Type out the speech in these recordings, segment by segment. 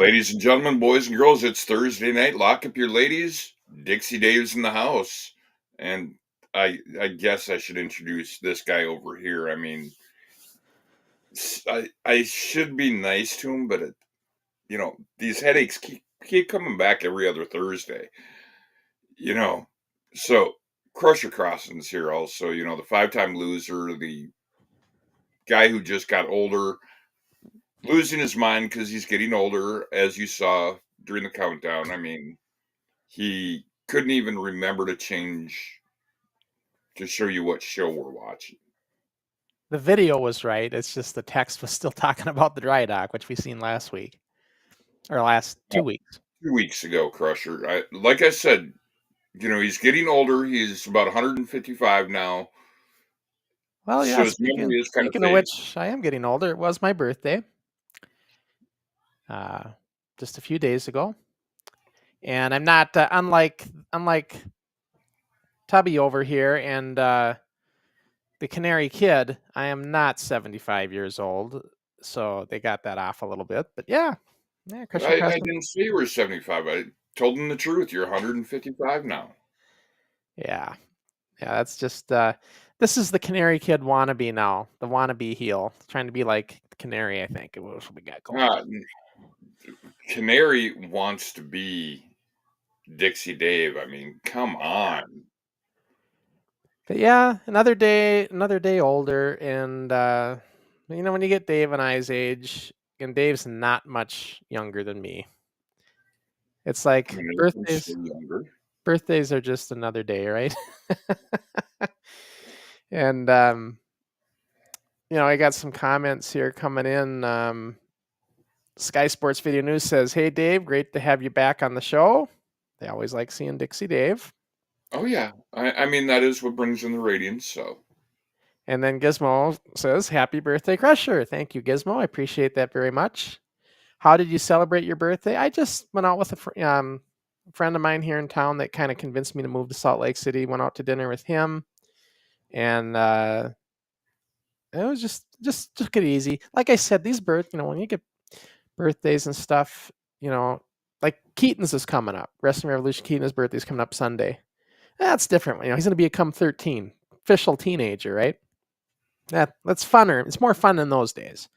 Ladies and gentlemen, boys and girls, it's Thursday night. Lock up your ladies. Dixie Dave's in the house. And I guess I should introduce this guy over here. I mean, I should be nice to him, but these headaches keep coming back every other Thursday. You know, so Crusher Crossen's here also. The 5-time loser, the guy who just got older, losing his mind because he's getting older, as you saw during the countdown. I mean, he couldn't even remember to change to show you what show we're watching. The video was right. It's just the text was still talking about the dry dock, which we seen last week or last 2 weeks. 2 weeks ago, Crusher. Like I said, he's getting older. He's about 155 now. Well, yeah. So speaking of which, I am getting older. It was my birthday, just a few days ago, and I'm not unlike Tubby over here and the Canary Kid. I am not 75 years old, so they got that off a little bit. But yeah. I didn't say you were 75. I told them the truth. You're 155 now. Yeah. That's just this is the Canary Kid wannabe now, the wannabe heel, trying to be like the Canary. I think it was what we got going. Canary wants to be Dixie Dave. I mean, come on. But yeah, another day older, and when you get Dave and I's age, and Dave's not much younger than me. It's like birthdays are just another day, right? And I got some comments here coming in. Sky Sports Video News says, "Hey Dave, great to have you back on the show." They always like seeing Dixie Dave. Oh yeah, I mean that is what brings in the ratings. So. And then Gizmo says, "Happy birthday, Crusher." Thank you, Gizmo. I appreciate that very much. How did you celebrate your birthday? I just went out with a friend of mine here in town that kind of convinced me to move to Salt Lake City. Went out to dinner with him, and it was just took it easy. Like I said, these when you get birthdays and stuff, like Keaton's is coming up. Wrestling Revolution Keaton's birthday is coming up Sunday. That's different. He's going to become 13, official teenager, right? That's funner. It's more fun in those days.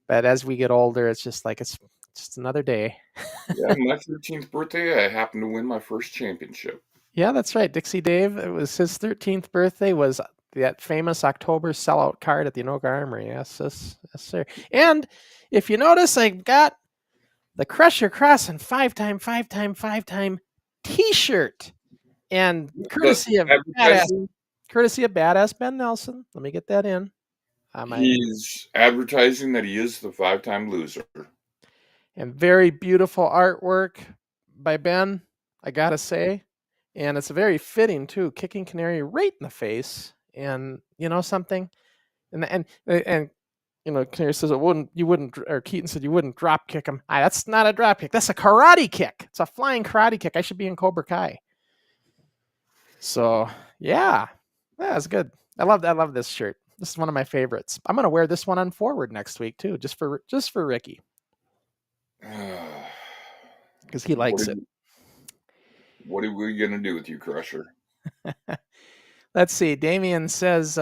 But as we get older, it's just like it's just another day. Yeah, my 13th birthday, I happened to win my first championship. Yeah, that's right. Dixie Dave, it was his 13th birthday, was that famous October sellout card at the Anoka Armory. Yes, sir. And if you notice, I got the Crusher Crossen 5-time T-shirt, and courtesy of Badass Ben Nelson. Let me get that in. He's advertising that he is the 5-time loser. And very beautiful artwork by Ben, I gotta say. And it's very fitting too, kicking Canary right in the face. And something, and Canary says Keaton said you wouldn't drop kick him. That's not a drop kick. That's a karate kick. It's a flying karate kick. I should be in Cobra Kai. So yeah, that's good. I love this shirt. This is one of my favorites. I'm gonna wear this one on forward next week too, just for Ricky, because he likes it. What are we gonna do with you, Crusher? Let's see. Damien says,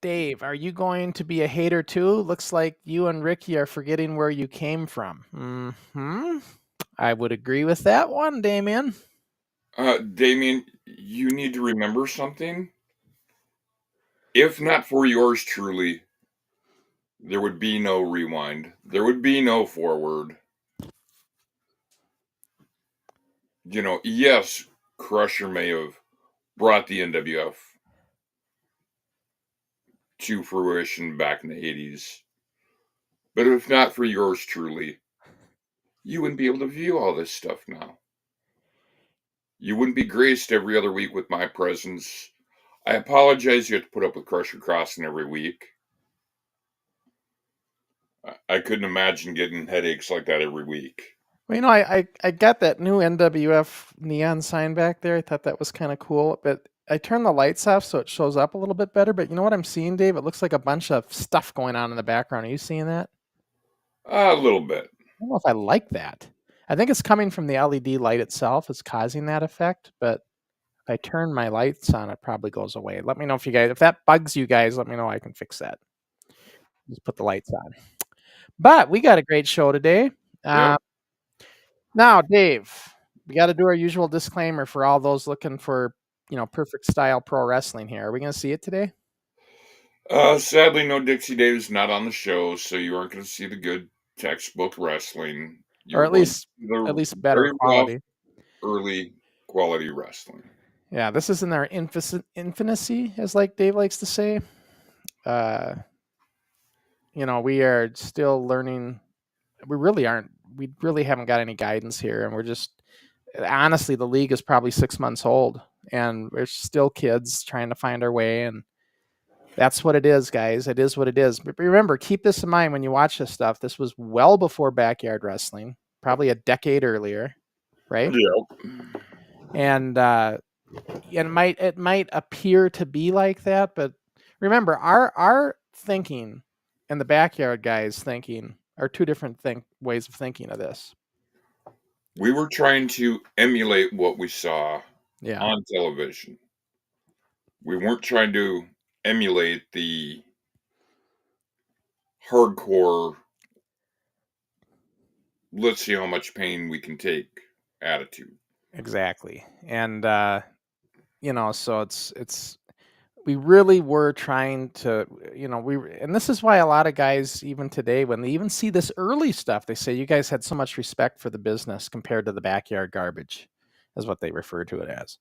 Dave, are you going to be a hater too? Looks like you and Ricky are forgetting where you came from. I would agree with that one, Damien. Damien, you need to remember something. If not for yours truly, there would be no rewind. There would be no forward. Yes, Crusher may have brought the NWF to fruition back in the 80s. But if not for yours truly, you wouldn't be able to view all this stuff now. You wouldn't be graced every other week with my presence. I apologize you have to put up with Crusher Crossen every week. I couldn't imagine getting headaches like that every week. Well, I got that new NWF neon sign back there. I thought that was kind of cool, but I turned the lights off so it shows up a little bit better. But you know what I'm seeing, Dave? It looks like a bunch of stuff going on in the background. Are you seeing that? A little bit. I don't know if I like that. I think it's coming from the LED light itself. It's causing that effect, but if I turn my lights on, it probably goes away. Let me know if that bugs you guys, let me know. I can fix that. Just put the lights on. But we got a great show today. Yep. Now, Dave, we got to do our usual disclaimer for all those looking for, perfect style pro wrestling here. Are we going to see it today? Sadly, no Dixie Dave's not on the show, so you aren't going to see the good textbook wrestling. Or You're at going to least see the better very rough, quality. early quality wrestling. Yeah, this is in our infancy, as like Dave likes to say. We are still learning. We really aren't. We really haven't got any guidance here, and we're just honestly, the league is probably 6 months old, and we're still kids trying to find our way. And that's what it is, guys. It is what it is. But remember, keep this in mind when you watch this stuff. This was well before backyard wrestling, probably a decade earlier, right? Yep. And it might appear to be like that, but remember, our thinking and the backyard guys thinking are two different ways of thinking of this. We were trying to emulate what we saw Yeah, on television. We weren't trying to emulate the hardcore, let's see how much pain we can take attitude. exactly. And so it's we really were trying to, and this is why a lot of guys, even today, when they even see this early stuff, they say, you guys had so much respect for the business compared to the backyard garbage, is what they refer to it as.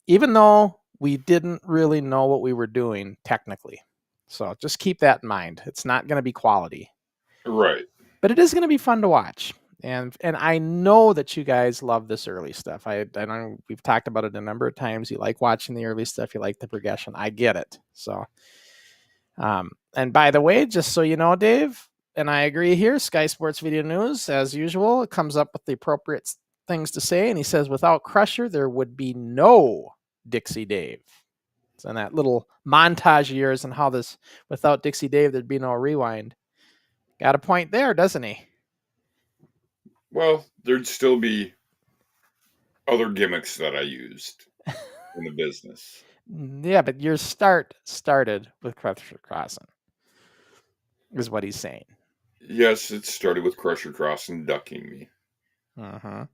Even though we didn't really know what we were doing technically. So just keep that in mind. It's not going to be quality, Right. but it is going to be fun to watch. And I know that you guys love this early stuff. I know we've talked about it a number of times. You like watching the early stuff. You like the progression. I get it. So, and by the way, just so you know, Dave, and I agree here, Sky Sports Video News, as usual, it comes up with the appropriate things to say. And he says, without Crusher, there would be no Dixie Dave. So in that little montage of yours and how this, without Dixie Dave, there'd be no rewind. Got a point there, doesn't he? Well, there'd still be other gimmicks that I used in the business. Yeah, but your started with Crossen, is what he's saying. Yes, it started with Crusher Crossen ducking me. Uh-huh.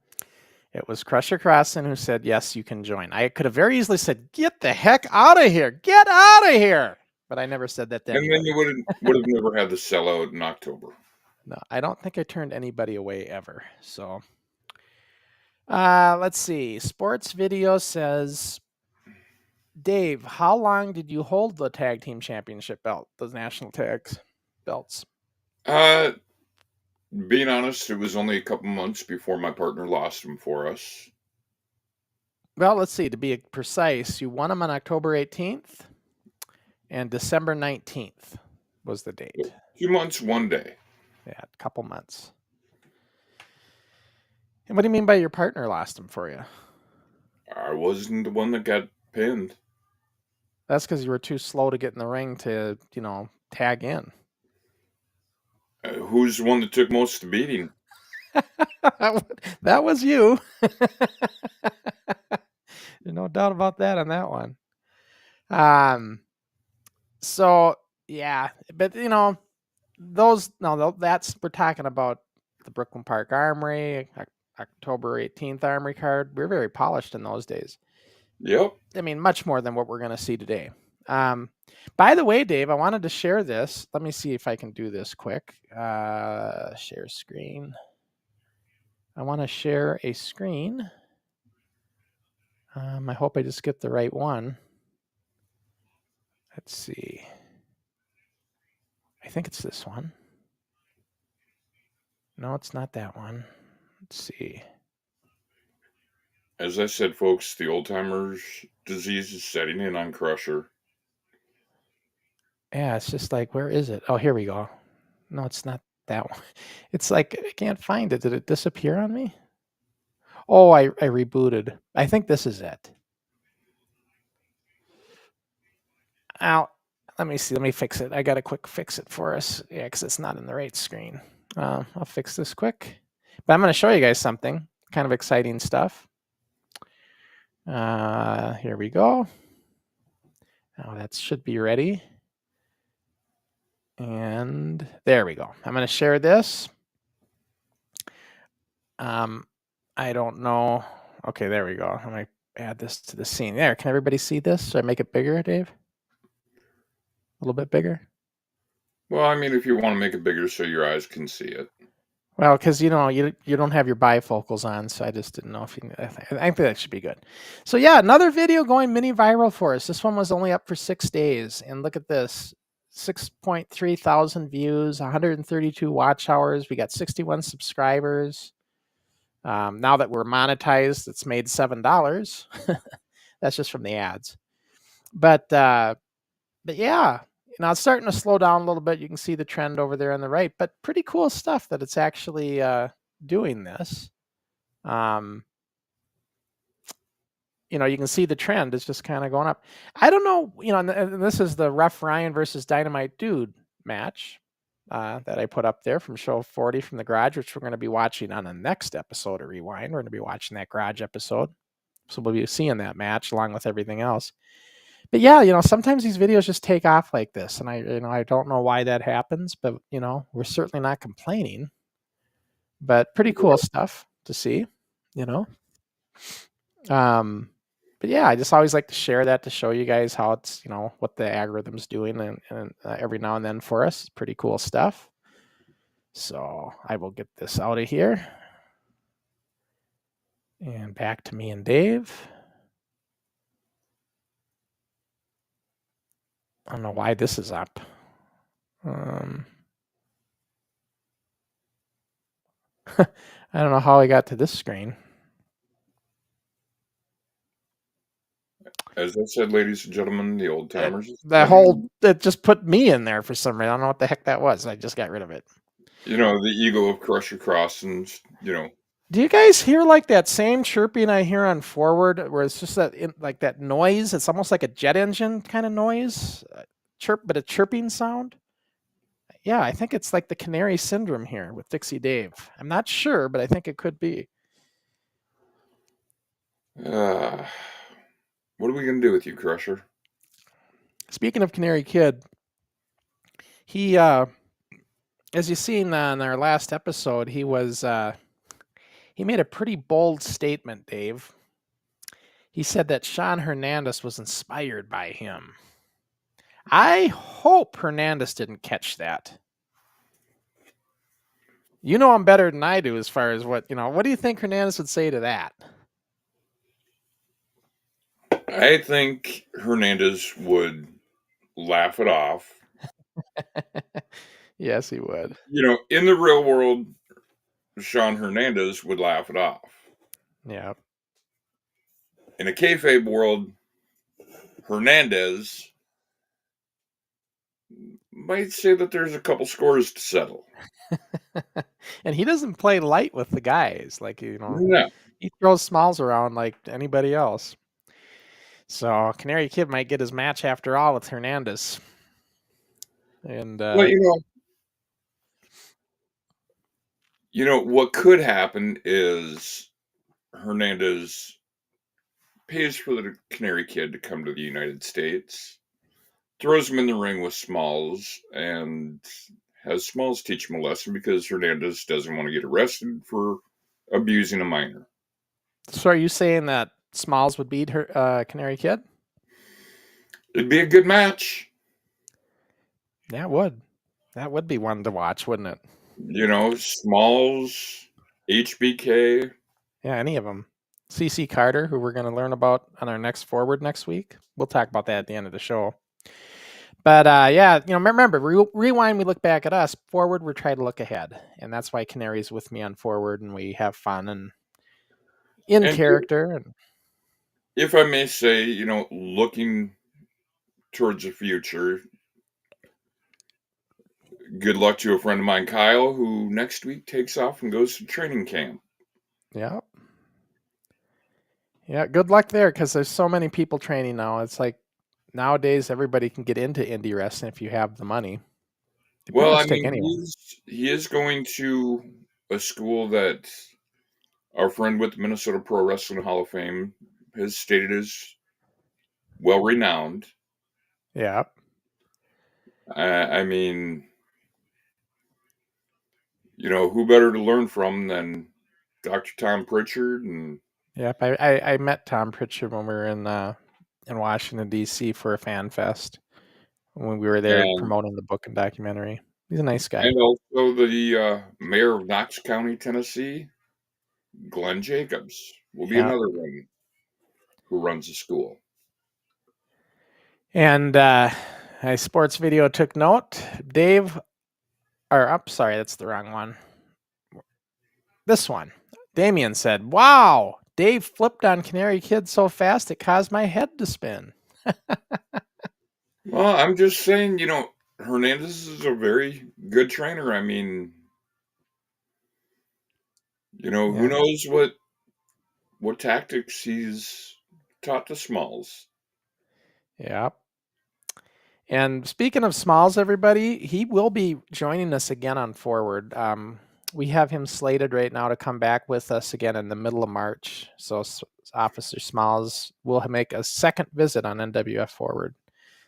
It was Crusher Crossen who said, yes, you can join. I could have very easily said, get the heck out of here. Get out of here. But I never said that to And then anybody. you would have never had the sellout in October. No, I don't think I turned anybody away ever. So let's see. Sports Video says, Dave, how long did you hold the tag team championship belt, the national tags belts? Being honest, it was only a couple months before my partner lost them for us. Well, let's see. To be precise, you won them on October 18th, and December 19th was the date. 2 months, 1 day. Yeah, a couple months. And what do you mean by your partner lost them for you? I wasn't the one that got pinned. That's because you were too slow to get in the ring to, tag in. Who's the one that took most of the beating? That was you. There's no doubt about that on that one. So yeah, but that's we're talking about the Brooklyn Park Armory, October 18th Armory card. We were very polished in those days. Yep. I mean, much more than what we're going to see today. By the way, Dave, I wanted to share this. Let me see if I can do this quick. Share screen. I want to share a screen. I hope I just get the right one. Let's see. I think it's this one. No, it's not that one. Let's see. As I said, folks, the old timers disease is setting in on Crusher. Yeah, it's just like, where is it? Oh, here we go. No, it's not that one. It's like, I can't find it. Did it disappear on me? Oh, I rebooted. I think this is it. Now, let me see. Let me fix it. I got to quick fix it for us. Yeah, because it's not in the right screen. I'll fix this quick. But I'm going to show you guys something kind of exciting stuff. Here we go. Now that should be ready. And there we go. I'm going to share this. I don't know. Okay, there we go. I'm going to add this to the scene. There, can everybody see this? Should I make it bigger, Dave? A little bit bigger? Well, I mean, if you want to make it bigger so your eyes can see it. Well, because you don't have your bifocals on, so I just didn't know if you. I think that should be good. So yeah, another video going mini viral for us. This one was only up for 6 days, and look at this: 6.3 thousand views, 132 watch hours. We got 61 subscribers. Now that we're monetized, it's made $7. That's just from the ads. But yeah. Now it's starting to slow down a little bit. You can see the trend over there on the right, but pretty cool stuff that it's actually doing this. You can see the trend is just kind of going up. I don't know, and this is the Rough Ryan versus Dynamite Dude match that I put up there from show 40 from the garage, which we're going to be watching on the next episode of Rewind. We're going to be watching that garage episode. So we'll be seeing that match along with everything else. But yeah, sometimes these videos just take off like this, and I don't know why that happens, but we're certainly not complaining. But pretty cool stuff to see, But yeah, I just always like to share that to show you guys how it's what the algorithm's doing, and every now and then for us, pretty cool stuff. So I will get this out of here, and back to me and Dave. I don't know why this is up. I don't know how I got to this screen. As I said, ladies and gentlemen, the old timers. It just put me in there for some reason. I don't know what the heck that was. I just got rid of it. The ego of Crusher Crossen, Do you guys hear like that same chirping I hear on forward, where it's just that noise? It's almost like a jet engine kind of noise, but a chirping sound. Yeah, I think it's like the canary syndrome here with Dixie Dave. I'm not sure, but I think it could be. What are we going to do with you, Crusher? Speaking of Canary Kid, he, as you seen on our last episode, he made a pretty bold statement, Dave. He said that Sean Hernandez was inspired by him. I hope Hernandez didn't catch that. You know him better than I do as far as what do you think Hernandez would say to that? I think Hernandez would laugh it off. Yes, he would. In the real world, Sean Hernandez would laugh it off. Yeah. In a kayfabe world, Hernandez might say that there's a couple scores to settle. And he doesn't play light with the guys. Like, No. He throws smalls around like anybody else. So Canary Kid might get his match after all with Hernandez. And well, what could happen is Hernandez pays for the Canary Kid to come to the United States, throws him in the ring with Smalls, and has Smalls teach him a lesson because Hernandez doesn't want to get arrested for abusing a minor. So are you saying that Smalls would beat her Canary Kid? It'd be a good match. Yeah, it would. That would be one to watch, wouldn't it? Smalls, HBK. Yeah, any of them. CC Carter, who we're going to learn about on our next forward next week. We'll talk about that at the end of the show. But yeah, remember, Rewind, we look back at us. Forward, we're trying to look ahead. And that's why Canary's with me on forward, and we have fun and in character. And if I may say, looking towards the future, good luck to a friend of mine, Kyle, who next week takes off and goes to training camp. Yeah. Yeah, good luck there, because there's so many people training now. It's like nowadays everybody can get into indie wrestling if you have the money. They pretty Well, I much take mean, anyone. he is going to a school that our friend with the Minnesota Pro Wrestling Hall of Fame has stated is well renowned. Yeah. I mean, who better to learn from than Dr. Tom Pritchard? And Yep. I met Tom Pritchard when we were in Washington D.C. for a fan fest when we were there and promoting the book and documentary. He's a nice guy. and also the mayor of Knox County, Tennessee, Glenn Jacobs, will be Yeah. another one who runs the school. And Sports Video took note. Sorry, that's the wrong one. This one. Damien said, "Wow, Dave flipped on Canary Kid so fast it caused my head to spin." Well, I'm just saying, Hernandez is a very good trainer. I mean, who Yeah. knows what tactics he's taught to Smalls. Yeah. And speaking of Smalls, everybody, he will be joining us again on Forward. We have him slated right now to come back with us again in the middle of March. So Officer Smalls will make a second visit on NWF Forward.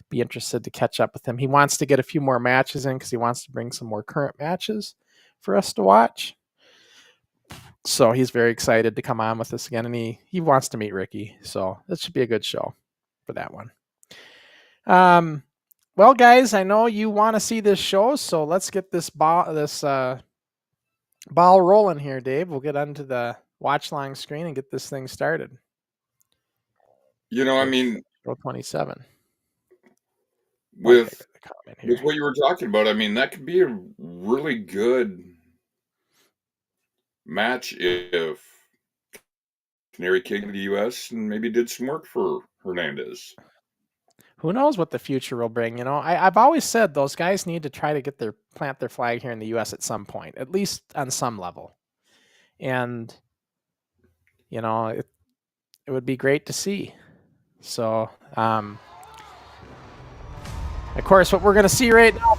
Be interested to catch up with him. He wants to get a few more matches in because he wants to bring some more current matches for us to watch. So he's very excited to come on with us again, and he wants to meet Ricky. So this should be a good show for that one. Well, guys, I know you want to see this show, so let's get this ball rolling here, Dave. We'll get onto the watch long screen and get this thing started. I mean, show 27. With what you were talking about, I mean, that could be a really good match if Canary King of the U.S. and maybe did some work for Hernandez. Who knows what the future will bring? I've always said those guys need to try to plant their flag here in the U.S. at some point, at least on some level. And it would be great to see. So, of course, what we're going to see right now.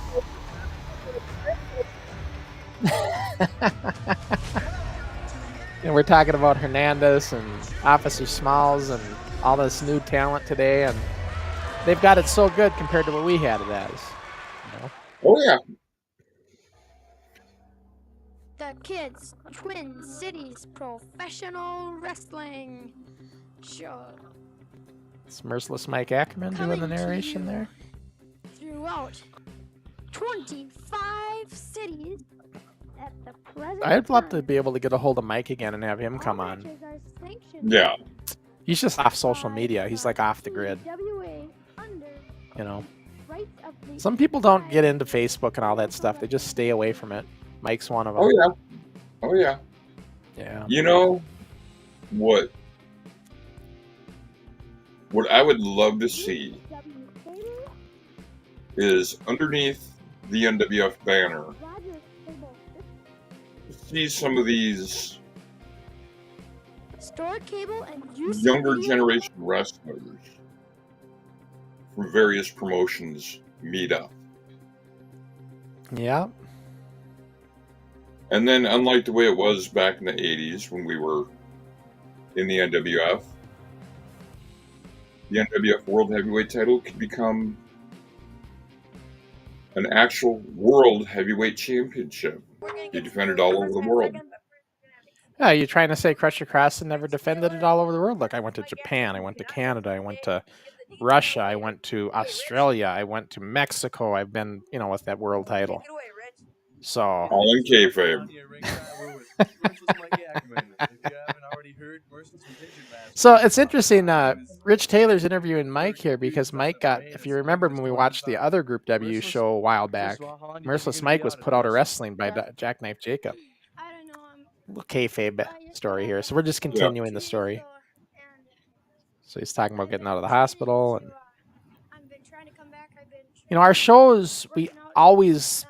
And we're talking about Hernandez and Officer Smalls and all this new talent today, and they've got it so good compared to what we had it as. Oh yeah. The Kids Twin Cities Professional Wrestling Show. It's Merciless Mike Ackerman doing the narration there. Throughout 25 cities at the present I'd love to be able to get a hold of Mike again and have him come on. Yeah. He's just off social media. He's like off the grid. Some people don't get into Facebook and all that stuff. They just stay away from it. Mike's one of them. Oh yeah. Oh yeah. Yeah. You know what I would love to see is underneath the NWF banner, see some of these younger generation wrestlers from various promotions meet up. Yeah. And then, unlike the way it was back in the 80s when we were in the NWF World Heavyweight title could become an actual World Heavyweight Championship. He defended all over the world. Yeah, you're trying to say Crusher Crossen never defended it all over the world? Look, I went to Japan, I went to Canada, I went to Russia, I went to Australia, I went to Mexico. I've been, with that world title. So all in kayfabe. So it's interesting. Rich Taylor's interviewing Mike here because Mike got, if you remember when we watched the other Group W show a while back, Merciless Mike was put out of wrestling by Jackknife Jacob. Little kayfabe story here. So we're just continuing the story. So he's talking about getting out of the hospital. And our shows, we always,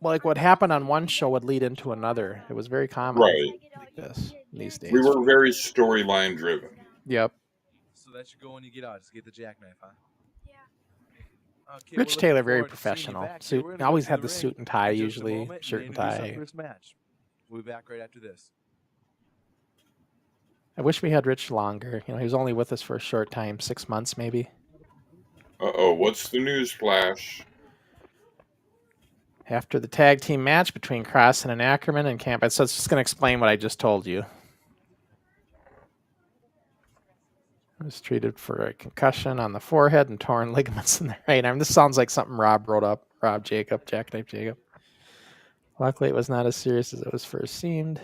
like what happened on one show would lead into another. It was very common like this these days. We were very storyline driven. Yep. So that should go when you get out. Just get the jackknife, huh? Yeah. Okay, Rich we're looking Taylor, very forward to seeing you professional. back here. Suit, We're gonna go always to had the the ring suit and tie, in just a usually moment shirt and and introduce our tie. first match. We'll be back right after this. I wish we had Rich longer. You know, he was only with us for a short time, 6 months maybe. Uh-oh, what's the news flash? After the tag team match between Crossen and Ackerman and Camp, so it's just going to explain what I just told you. I was treated for a concussion on the forehead and torn ligaments in the right arm. This sounds like something Rob wrote up. Rob Jacob, Jackknife Jacob. Luckily, it was not as serious as it was first seemed.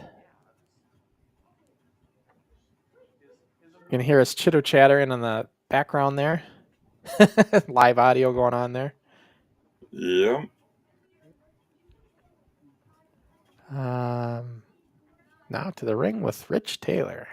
You can hear us chitter-chattering in the background there. Live audio going on there. Yeah. Now to the ring with Rich Taylor.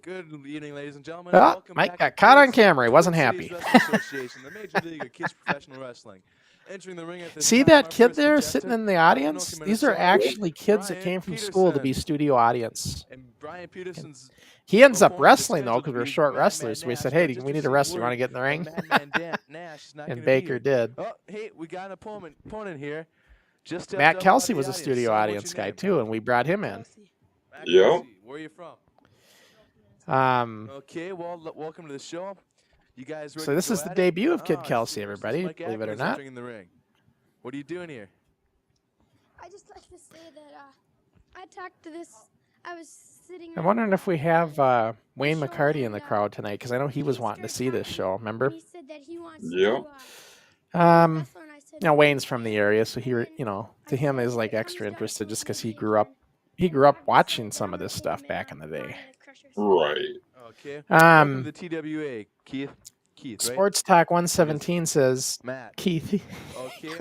Good evening, ladies and gentlemen. Oh, Welcome Mike back got to caught on Peterson, camera. He wasn't Twin happy. Cities Wrestling Association, the Major League of Kids Professional Wrestling. Entering the ring at this See time, that our kid first there contestant, sitting in the out of audience? Anoka, These are Minnesota, actually kids that Brian came from school to be Peterson. studio audience. And Brian Peterson's He ends up opponent is wrestling, though, scheduled because to we were be short Madman wrestlers. So we Nash, said, but hey, just we need a received wrestler. You word want to get in the that ring? Madman Nash is not And gonna Baker be. did. Oh, hey, we got an opponent here. Just stepped Matt up Kelsey out of was the a studio Son, audience what's your guy, name? too, and we brought him in. Kelsey. Matt Yep. Kelsey, where are you from? Um, Okay, well, welcome to the show. You guys ready so this to go is the at debut it? of Kid I Kelsey, see versus everybody, Mike believe it or Ackerman's not. entering in the ring. What are you doing here? I just like to say that I talked to this. I was sitting. I'm around wondering if we have Wayne show McCarty in the and, crowd tonight, because I know he was he wanting to started see this talking, show, remember? and he said that he wants Yep. to wrestle, and I said, You know, Wayne's from the area, so he, and you know, I to him said, is like "Tommy's extra got a interested just because close he grew up I've watching decided that some I'm of gonna this take stuff him back on in the day. in the Crusher series." Right. Okay. Welcome to Um, the TWA, Keith. Keith, right? Sports Talk 117 says Matt. Keith. Okay.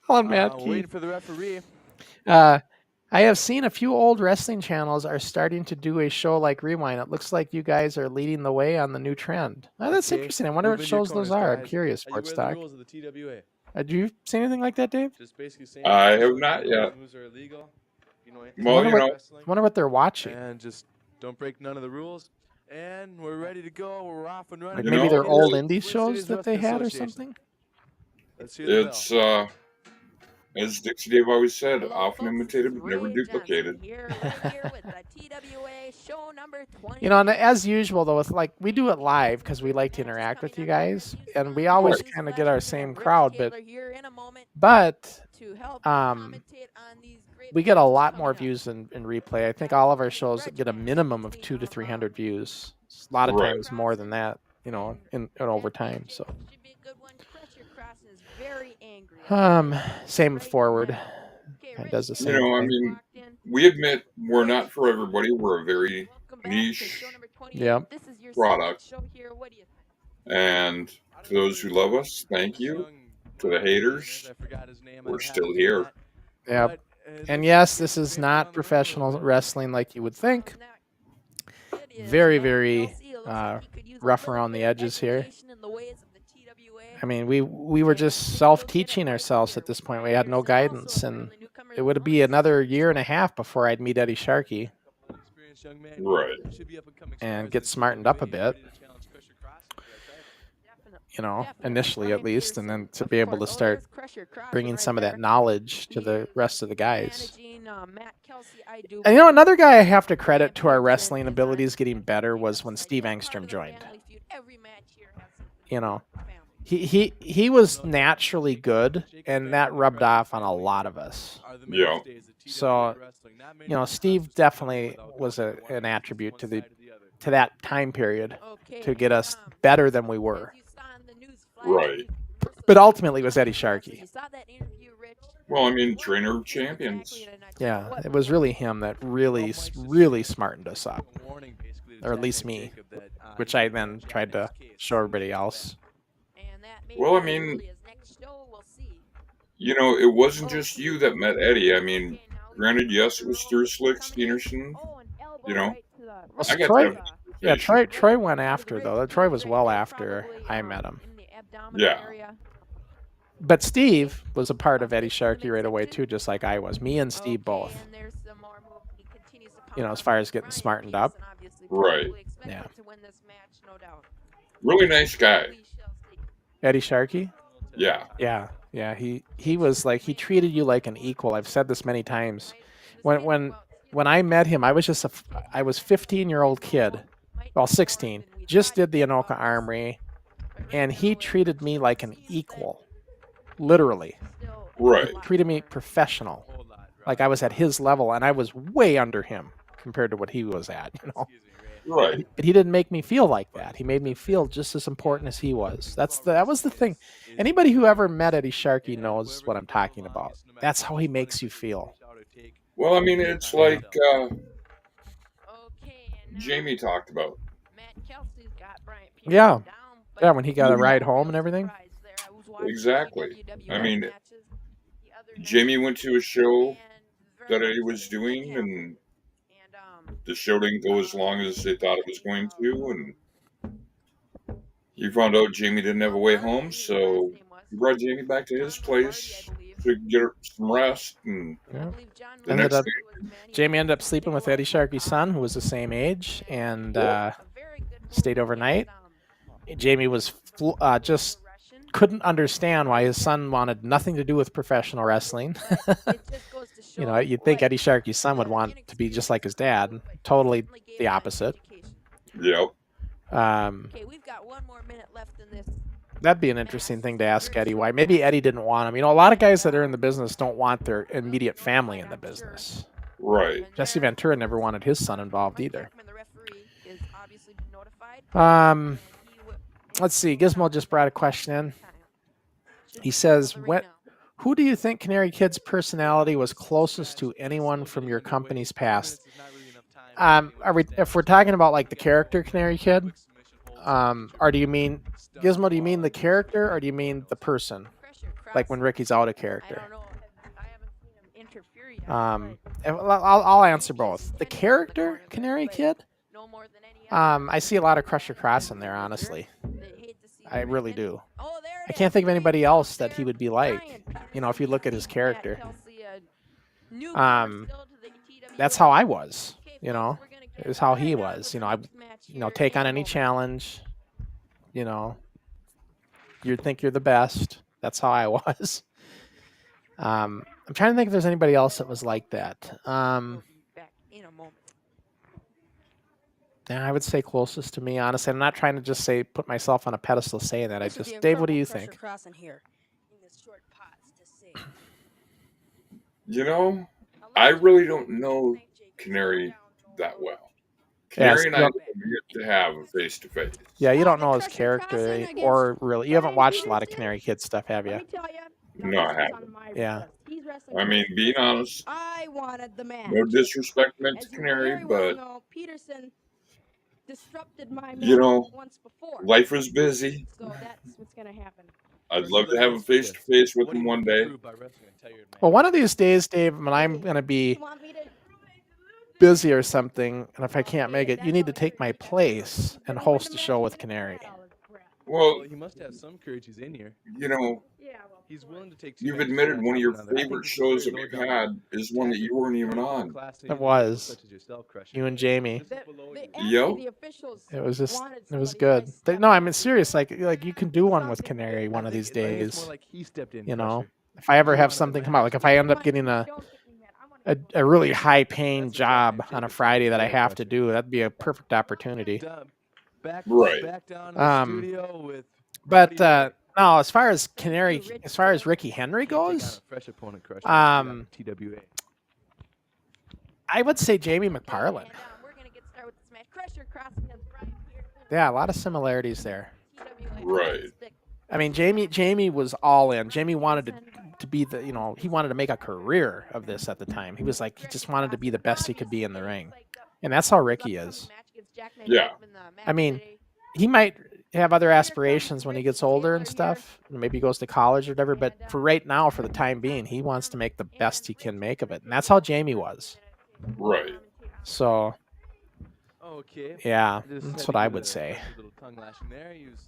Call him Matt We're Keith. waiting for the referee. I have seen a few old wrestling channels are starting to do a show like Rewind. It looks like you guys are leading the way on the new trend. Oh, that's Okay, interesting. I wonder move what into your shows those corners, are. I'm guys. curious, Are you Sports aware of Talk. the rules of the TWA? Do you see anything like that, Dave? Just basically saying I have showing not you know yet. what moves are illegal. You know anything Well, about you know, wrestling. I wonder what they're watching. And just don't break none of the rules. And we're ready to go. We're off and running. Like You maybe know, they're old it- indie Twin shows Cities that they Wrestling had or Association. something. Let's hear the bell. it's as Dixie Dave always said, Hello, often folks, this is imitated but never Ray Johnson duplicated. here, right here with the TWA show number 20. You know, and as usual though, with like we do it live because we like to interact with you guys, and we always Right. kind of get our same crowd, but Here in a moment to help um, commentate on these great we get a matches lot coming more up. views in replay. I think all of our shows get a minimum of 200 to 300 views. A lot of Right. times more than that, you know, in over time. So, Should be a good one. Crusher Crossen is very angry. same with Forward. Okay, Kinda Rich does the Taylor same I thing. mean, walked in. we admit we're not for everybody. We're a very Welcome back to niche show number 28. Yep. This is your product. second show here. What do you think? And to those who love us, thank you. To the haters, we're still here. Yep. And yes, this is not professional wrestling like you would think. Very, very rough around the edges here. I mean, we were just self-teaching ourselves at this point. We had no guidance, and it would be another year and a half before I'd meet Eddie Sharkey Right. and get smartened up a bit. You know, initially at least, and then to be able to start bringing some of that knowledge to the rest of the guys. And you know, another guy I have to credit to our wrestling abilities getting better was when Steve Engstrom joined. You know, he was naturally good, and that rubbed off on a lot of us. Yeah. So, you know, Steve definitely was an attribute to that time period to get us better than we were. Right. But ultimately, it was Eddie Sharkey. Well, I mean, trainer of champions. Yeah, it was really him that really smartened us up, or at least me, which I then tried to show everybody else. Well, I mean, you know, it wasn't just you that met Eddie. I mean, granted, yes, it was through Slick Steenerson. You know, Well, I got Troy, that. yeah, Troy went after though. Troy was well after I met him. Yeah. But Steve was a part of Eddie Sharkey right away too, just like I was. Me and Steve both. You know, as far as getting smartened up. Right. Yeah. Really nice guy. Eddie Sharkey? Yeah. Yeah. He was like, he treated you like an equal. I've said this many times. When I met him, I was 15-year-old kid, well, 16, just did the Anoka Armory, and he treated me like an equal, literally. Right. Treated me professional, like I was at his level, and I was way under him compared to what he was at, you know. Right. But he didn't make me feel like that. He made me feel just as important as he was. That was the thing. Anybody who ever met Eddie Sharkey knows what I'm talking about. That's how he makes you feel. Well, I mean, it's like Okay, and now Jamie talked about. Matt Kelsey's got Bryant Yeah. Peterson down, but Yeah, when he got a Yeah. ride home and everything. surprise there. I was watching Exactly. WWF I mean, matches the other night, Jamie went to a show and very that much Eddie was the same thing doing, happened. and And the show didn't go as long as they thought it was going to, and he found out Jamie didn't have a way home, so he brought Jamie back to his place to get her some rest, and Yeah. the Ended next up- day, Jamie ended up sleeping with Eddie Sharkey's son, who was the same age, and stayed overnight. Jamie was just couldn't understand why his son wanted nothing to do with professional wrestling. You know, you'd think Eddie Sharkey's son would want to be just like his dad. Totally the opposite. yep. Okay, we've got 1 more minute left in this. That'd be an interesting thing to ask Eddie why. Maybe Eddie didn't want him. You know, a lot of guys that are in the business don't want their immediate family in the business. Right. Jesse Ventura never wanted his son involved either. The referee is obviously notified. Let's see. Gizmo just brought a question in. He says, who do you think Canary Kid's personality was closest to anyone from your company's past? If we're talking about like the character Canary Kid, or do you mean Gizmo? Do you mean the character, or do you mean the person? Like when Ricky's out of character. I don't know. I haven't seen him interfere yet. I'll answer both. The character Canary Kid. No more than any I see a lot of Crusher Crossen there, honestly. They hate to see I him really win. do. Oh, there it I can't is. think of anybody Way else up that he there. would be like. Bryant You know, if you look at his Peterson, character. Matt Kelsey, a newcomer still to the TWA. That's how I was. Okay, You folks, know, we're gonna get is how he right on was. to You the know, next match you know, here take in on a any moment. challenge. You know, you think you're the best. That's how I was. I'm trying to think if there's anybody else that was like that. We'll be back in a moment. Yeah, I would say closest to me, honestly. I'm not trying to just say put myself on a pedestal saying that. This is the Dave, what do you incredible think? Crusher Crossen here in this short pots to say. You know, I really don't know Canary that well. Canary and I you have yet to have a face-to-face. Yeah, you don't the know his Crusher character, Crossen against or really, you haven't Brian watched a lot of Peterson? Canary Kid stuff, have you? Let me tell you. No, I haven't. Yeah. I mean, being honest, I wanted the match. no disrespect meant As to you Canary, very well but know, Peterson disrupted my match You know, once before. life is busy. So that's what's gonna happen. I'd love to have a face-to-face with him one day. Well, one of these days, Dave, when I'm going to be You want me to? busy or something, and if I can't make it, you need to take my place and host a show with Canary. Well, He must have some courage. He's in here. you know, Yeah, well. He's willing to take. 2 you've matches admitted on one of top your another. I think favorite this is shows very that we've low had is one that you weren't even on. It was. Such as yourself, Crusher. You and Jamie. This is below you. Yo. The officials It was just, wanted it was somebody good. to step No, I mean in. serious. Like you can do one with Canary one of these I think it's days. more like he stepped in, You know, Crusher. if I ever have something come out, like if I end up getting a really high paying job on a Friday that I have to do, that'd be a perfect opportunity. Back Right. down in the studio with. But no, as far as Canary, as far as Ricky Henry Take on goes, a fresh opponent, Crusher. TWA. I would say Jamie McParland. And we're gonna get started with this match. Crusher Crossen against Bryant Peterson. Yeah, a lot of similarities there. TWA Right. stick. I mean, Jamie was all in. Jamie wanted to be the, you know, he wanted to make a career of this at the time. He was like, he just wanted to be the best he could be in the ring. And that's how Ricky is. Yeah. I mean, he might have other aspirations when he gets older and stuff. Maybe he goes to college or whatever. But for right now, for the time being, he wants to make the best he can make of it. And that's how Jamie was. Right. So, Okay. yeah, Just that's had what to I give would it a say. little tongue lashing there. Use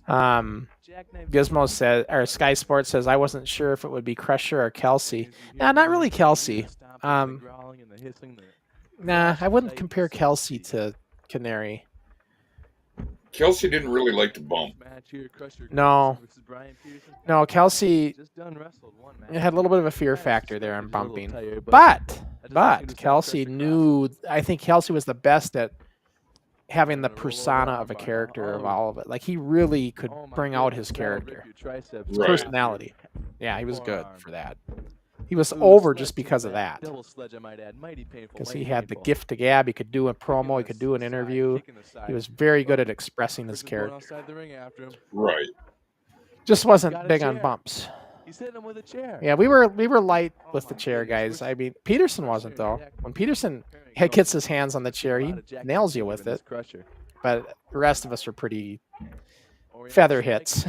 jackknife. Gizmo says, or Sky Sports says, I wasn't sure if it would be Crusher or Kelsey. Nah, not really Kelsey. Nah, I wouldn't compare Kelsey to Canary. Kelsey didn't really like to bump. No. No, Kelsey Just done wrestled one match. had a little bit of a fear factor there on He's a little bumping. tired, But I just want you to Kelsey Crusher knew, I think Kelsey was the best at having the Gonna roll over persona that of a armbar now. character of Oh. all of it. Like, he really could Oh my bring out goodness, his that'll rip character, your triceps his Right. personality. Yeah, he was good Forearm. for that. He was Ooh, over sledge just to the because of back. that. Double sledge, I might add. Mighty painful. Because he mighty had the painful. gift to gab. He could do a Kick in promo. He the could do an side, interview. kick in the He side. was very good at expressing his Chris is going character. outside the ring after him. Right. Just Got wasn't a big on chair. bumps. He's hitting him with a chair. Yeah, we were light Oh with the my chair, goodness, guys. which- I mean, Peterson wasn't, though. When Peterson gets his hands on the chair, he nails you with it. But the rest of us were pretty feather hits.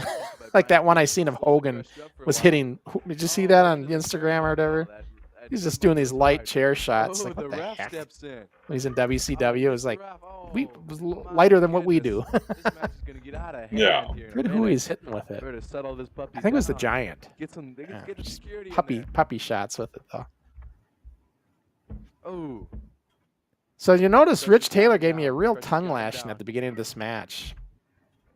Like that one I seen of Hogan was hitting. Did you see that on Instagram or whatever? He's just doing these light chair shots. Like, what the heck? Steps in. When he's in WCW, it was like, we it was lighter than what we do. This match is gonna get out of hand Yeah. here in a Forget who minute. he's hitting with it. Better settle this puppy I think it was the down. Giant. Get some. Yeah, Get the just security in puppy shots with it, though. there. Oh. So you notice Rich Taylor gave me a real tongue lashing at the beginning of this match,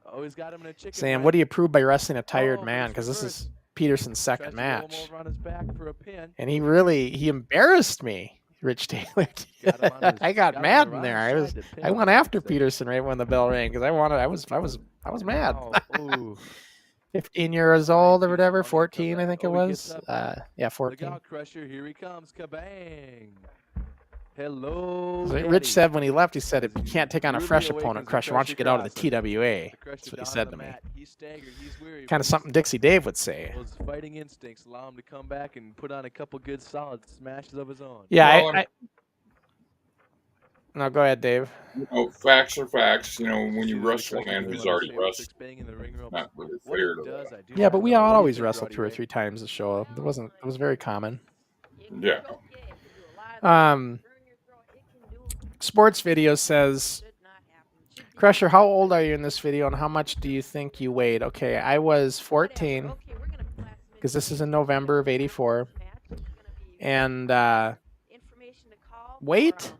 Oh, he's got him in a chicken. saying, leg. "What do you prove by wrestling a tired Oh, man?" nice Because this reverse. is Peterson's Tries second to roll him match, over on his back for a pin. and he embarrassed me. Rich Taylor. Got him on his- I got him on mad the in there. wrong side to pin I him, went I'd after say. Peterson right when the bell rang because I was mad. Oh, ooh. 15 years old or Peterson whatever, on the 14 I comeback. think it Oh, he was. gets up. Yeah, Look 14. out, Crusher. Here he comes. Kabang. Hello. So Daddy. Rich said when he left, he said, "If you can't take on a Rudely fresh awakens opponent, the Crusher, why don't you get out of the Crusher TWA?" The Crusher That's what he down said on to the me. mat. He's staggered. He's weary. Kind of something Dixie Dave would say. Well, his fighting instincts allow him to come back and put on a couple good solid smashes of his own. Yeah, Well, no, go ahead, Dave. You know, facts are facts. You know, when you See the wrestle a Crusher man doing who's one of already his favorite wrestled, tricks, banging in the ring ropes. not really What fair it to does, that. I do Yeah, not but we know. all What do you always think, wrestled Roddy 2 or Ray? 3 times a show. It was very common. Yeah. Sports Video says, Crusher, how old are you in this video and how much do you think you weighed? Okay, I was 14 because this is in November of 84. And weight?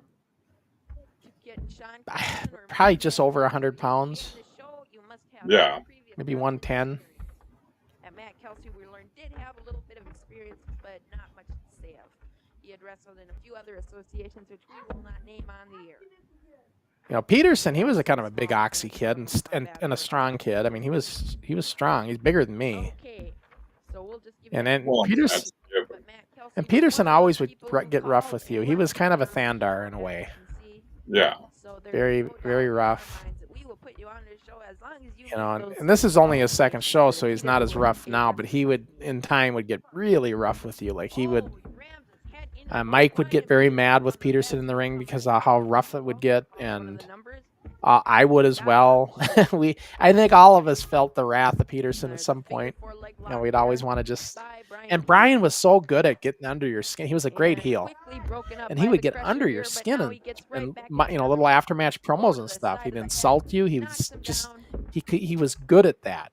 Probably just over 100 pounds. Yeah. Maybe 110. At Matt Kelsey, we learned did have a little bit of experience, but not much to say of. He had wrestled in a few other associations, which we will not name on the air. You know, Peterson, he was a kind of a big oxy kid and a strong kid. I mean, he was strong. He's bigger than me. Okay, so we'll just give And you then Well, Peterson, that's different. but Matt Kelsey and was Peterson one of always those would people who get rough called with you. and He was kind of a left Thandar in a way. Yeah. So there's Very, no doubt very in our rough. minds that we will put you on this show as long as you You know, meet those and this is only his second qualifications show, for so the he's not as TWA rough now. But he would, in time, would get really rough with you. Like he would. Mike would get very mad with Peterson in the ring because of how rough it would get, and I would as well. I think all of us felt the wrath of Peterson at some point. You know, we'd always want to just. And Brian was so good at getting under your skin. He was a great heel, and he would get under your skin and you know, little aftermatch promos and stuff. He'd insult you. He was just he was good at that,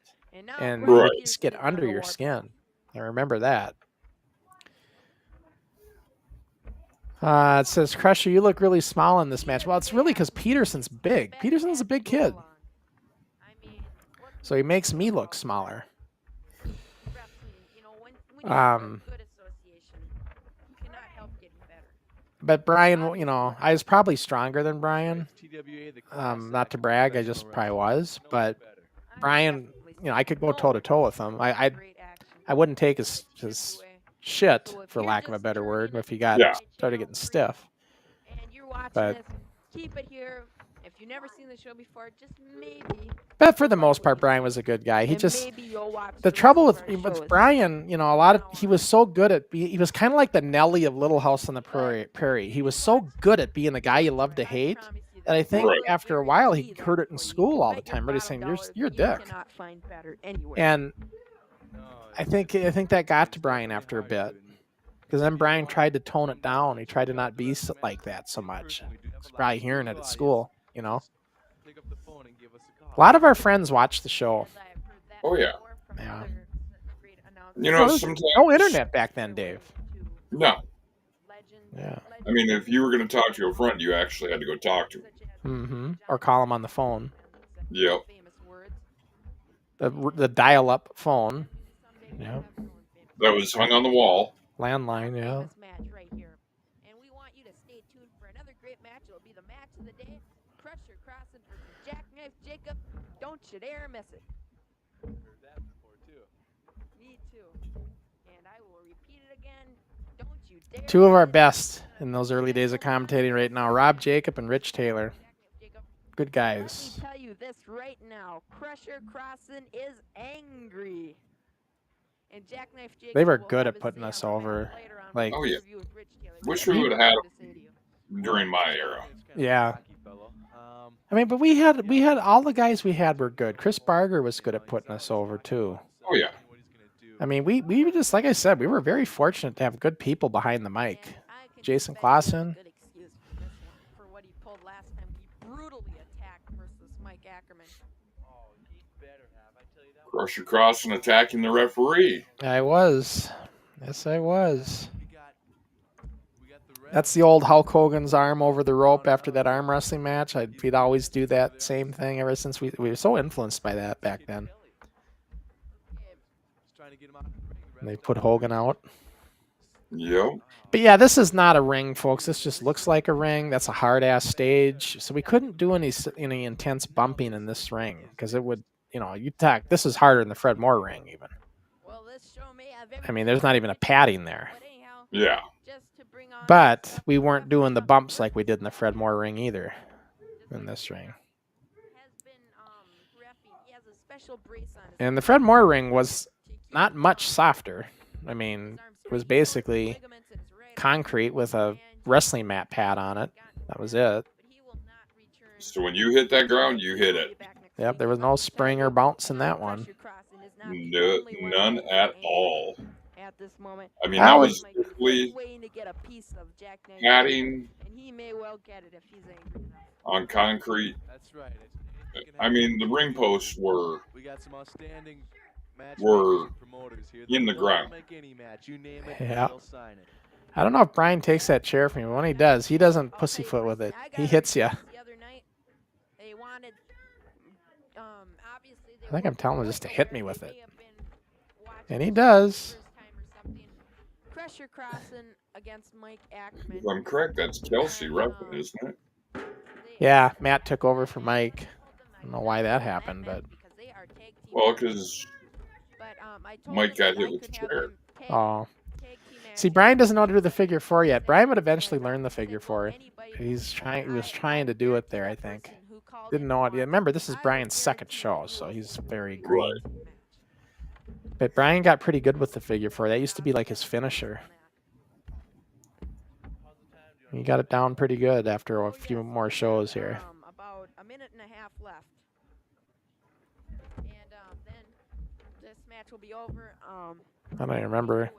and he would just get under your skin. I remember that. It says, Crusher, you look really small in this match. Well, it's really because Peterson's big. Peterson's a big kid. So he makes me look smaller. But Brian, you know, I was probably stronger than Brian. Not to brag, I just probably was. But Brian, you know, I could go toe-to-toe with him. I wouldn't take his shit, for lack of a better word, if he started getting stiff. And you're watching But this, keep it here. If you've never seen the show before, just maybe. But for the most part, Brian was a good guy. He and just maybe you'll watch the rest trouble of our with shows. Brian, you know, he was so good at he was kind of like the Nelly of Little House on the Prairie. He was so good at being the guy you love to hate. And I think Right. after a while he heard it in school all the time. Everybody's saying you're a dick. And I think that got to Brian after a bit, because then Brian tried to tone it down. He tried to not be like that so much. He's probably hearing it at school, you know. A lot of our friends watch the show. Oh, yeah. Yeah. You know, There was sometimes no internet back then, Dave. No. Yeah. I mean, if you were going to talk to a friend, you actually had to go talk to him. Or call him on the phone. Yep. Famous words. The dial-up phone. Yep. That was hung on the wall. Landline, yeah. Famous match right here. And we want you to stay tuned for another great match. It'll be the match of the day. Crusher Crossen versus Jackknife Jacob. Don't you dare miss it. Heard that before too. Me too. And I will repeat it again. Don't you dare. Two of our miss it. best in those early days of commentating right now. Rob Jacob and Rich Taylor. Jackknife Jacob. Good guys. Let me tell you this right now. Crusher Crossen is angry. And Jackknife Jacob They were will good have at his putting say us on the over. matter later on Like, Oh, with yeah. the interview with Rich Taylor. Wish He we has would have a had lot to say to you. during my era. It's kinda Yeah. a cocky fellow. I mean, but we had all the guys we had were good. Chris Barger was good at putting us over too. Oh, yeah. I mean, we were just, like I said, we were very fortunate to have good people behind the mic. And I could Jason bet he has a Clausen. good excuse for this one, for what he pulled last time. He brutally attacked versus Mike Ackerman. Oh, he better have. I tell you that. Crusher Crossen attacking the referee. I was. Yes, I was. We got the red. That's the old Hulk Hogan's arm over the rope after that arm wrestling match. We'd always do that same thing ever since we were so influenced by that back then. Just trying to get him out of the ring. And they put Hogan out. Yep. But yeah, this is not a ring, folks. This just looks like a ring. That's a hard-ass stage. So we couldn't do any intense bumping in this ring because it would, you talk. This is harder than the Fred Moore ring even. Well, this show may have I mean, there's not even a padding there. But anyhow, Yeah. just to bring on But we weren't doing the bumps like we did in the Fred Moore ring either in this ring. has been reffing. He has a special brace on his And the Fred Moore ring was not much softer. I mean, it was basically concrete with a wrestling mat pad on it. That was it. So when you hit that ground, you hit it. Yep, there was no spring or bounce in that one. No, none at all. At this moment, I mean, I that would- was strictly waiting to get a piece of Jack Knight, padding and he may well get it if he's angry enough. on concrete. That's right. Anything can I mean, happen. the ring posts were We got some outstanding were promoters here. in the They'll ground. Make any match. You name it, Yeah. they'll sign it. I don't know if Brian takes that chair from you. When he does, he doesn't I'll pussyfoot tell you with it. personally, I He got hits you. requests the other night. They wanted, obviously they I think were I'm telling him just to hit me with they it. may have been watching And he this does. first time or something. Crusher Crossen against Mike Ackerman. If I'm correct, that's Kelsey repping, isn't it? Yeah, Matt took over for Mike. I don't know why that happened, but Well, because Mike got hit with the chair. oh. See, Brian doesn't know how to do the figure four yet. Brian would eventually learn the figure four. He was trying to do it there, I think. Didn't know it yet. Remember, this is Brian's second show, so he's very green. But Brian got pretty good with the figure four. That used to be like his finisher. He got it down pretty good after a few more shows here. About a minute and a half left. And then this match will be over. I don't even remember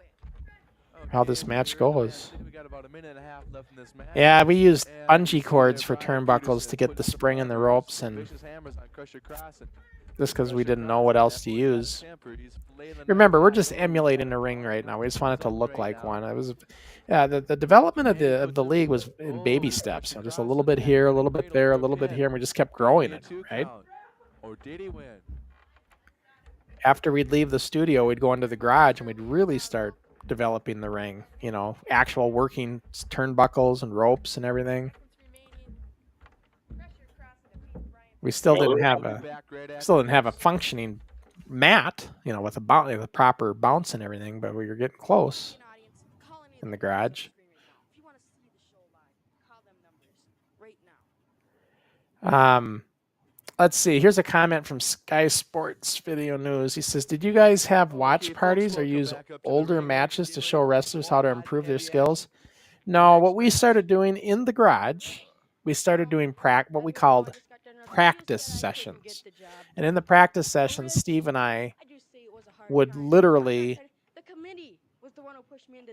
how this match goes. We got about a minute and a half left in this match. Yeah, we used And bungee so cords there, for Brian turnbuckles Peterson to get putting the some spring in the hammers, ropes, and vicious hammers on Crusher Crossen. just because we Crusher didn't know what Crossen, else to that boy's got a use. temper. He's laying the Remember, knife we're down. just emulating a ring right now. We just want it to look like one. It was, yeah. The development of the league was in baby steps. Just a little bit here, a little bit there, a little bit here, and we just kept growing it. Right. Or did he win? After we'd leave the studio, we'd go into the garage and we'd really start developing the ring. Actual working turnbuckles and ropes and everything. We still didn't have a functioning mat, with a proper bounce and everything, but we were getting close in the garage. If you want to see the show live, call them numbers right now. Let's see. Here's a comment from Sky Sports Video News. He says, "Did you guys have watch parties or use older matches to show wrestlers how to improve their skills?" No. What we started doing in the garage, we started doing what we called practice sessions. And in the practice sessions, Steve and I would literally,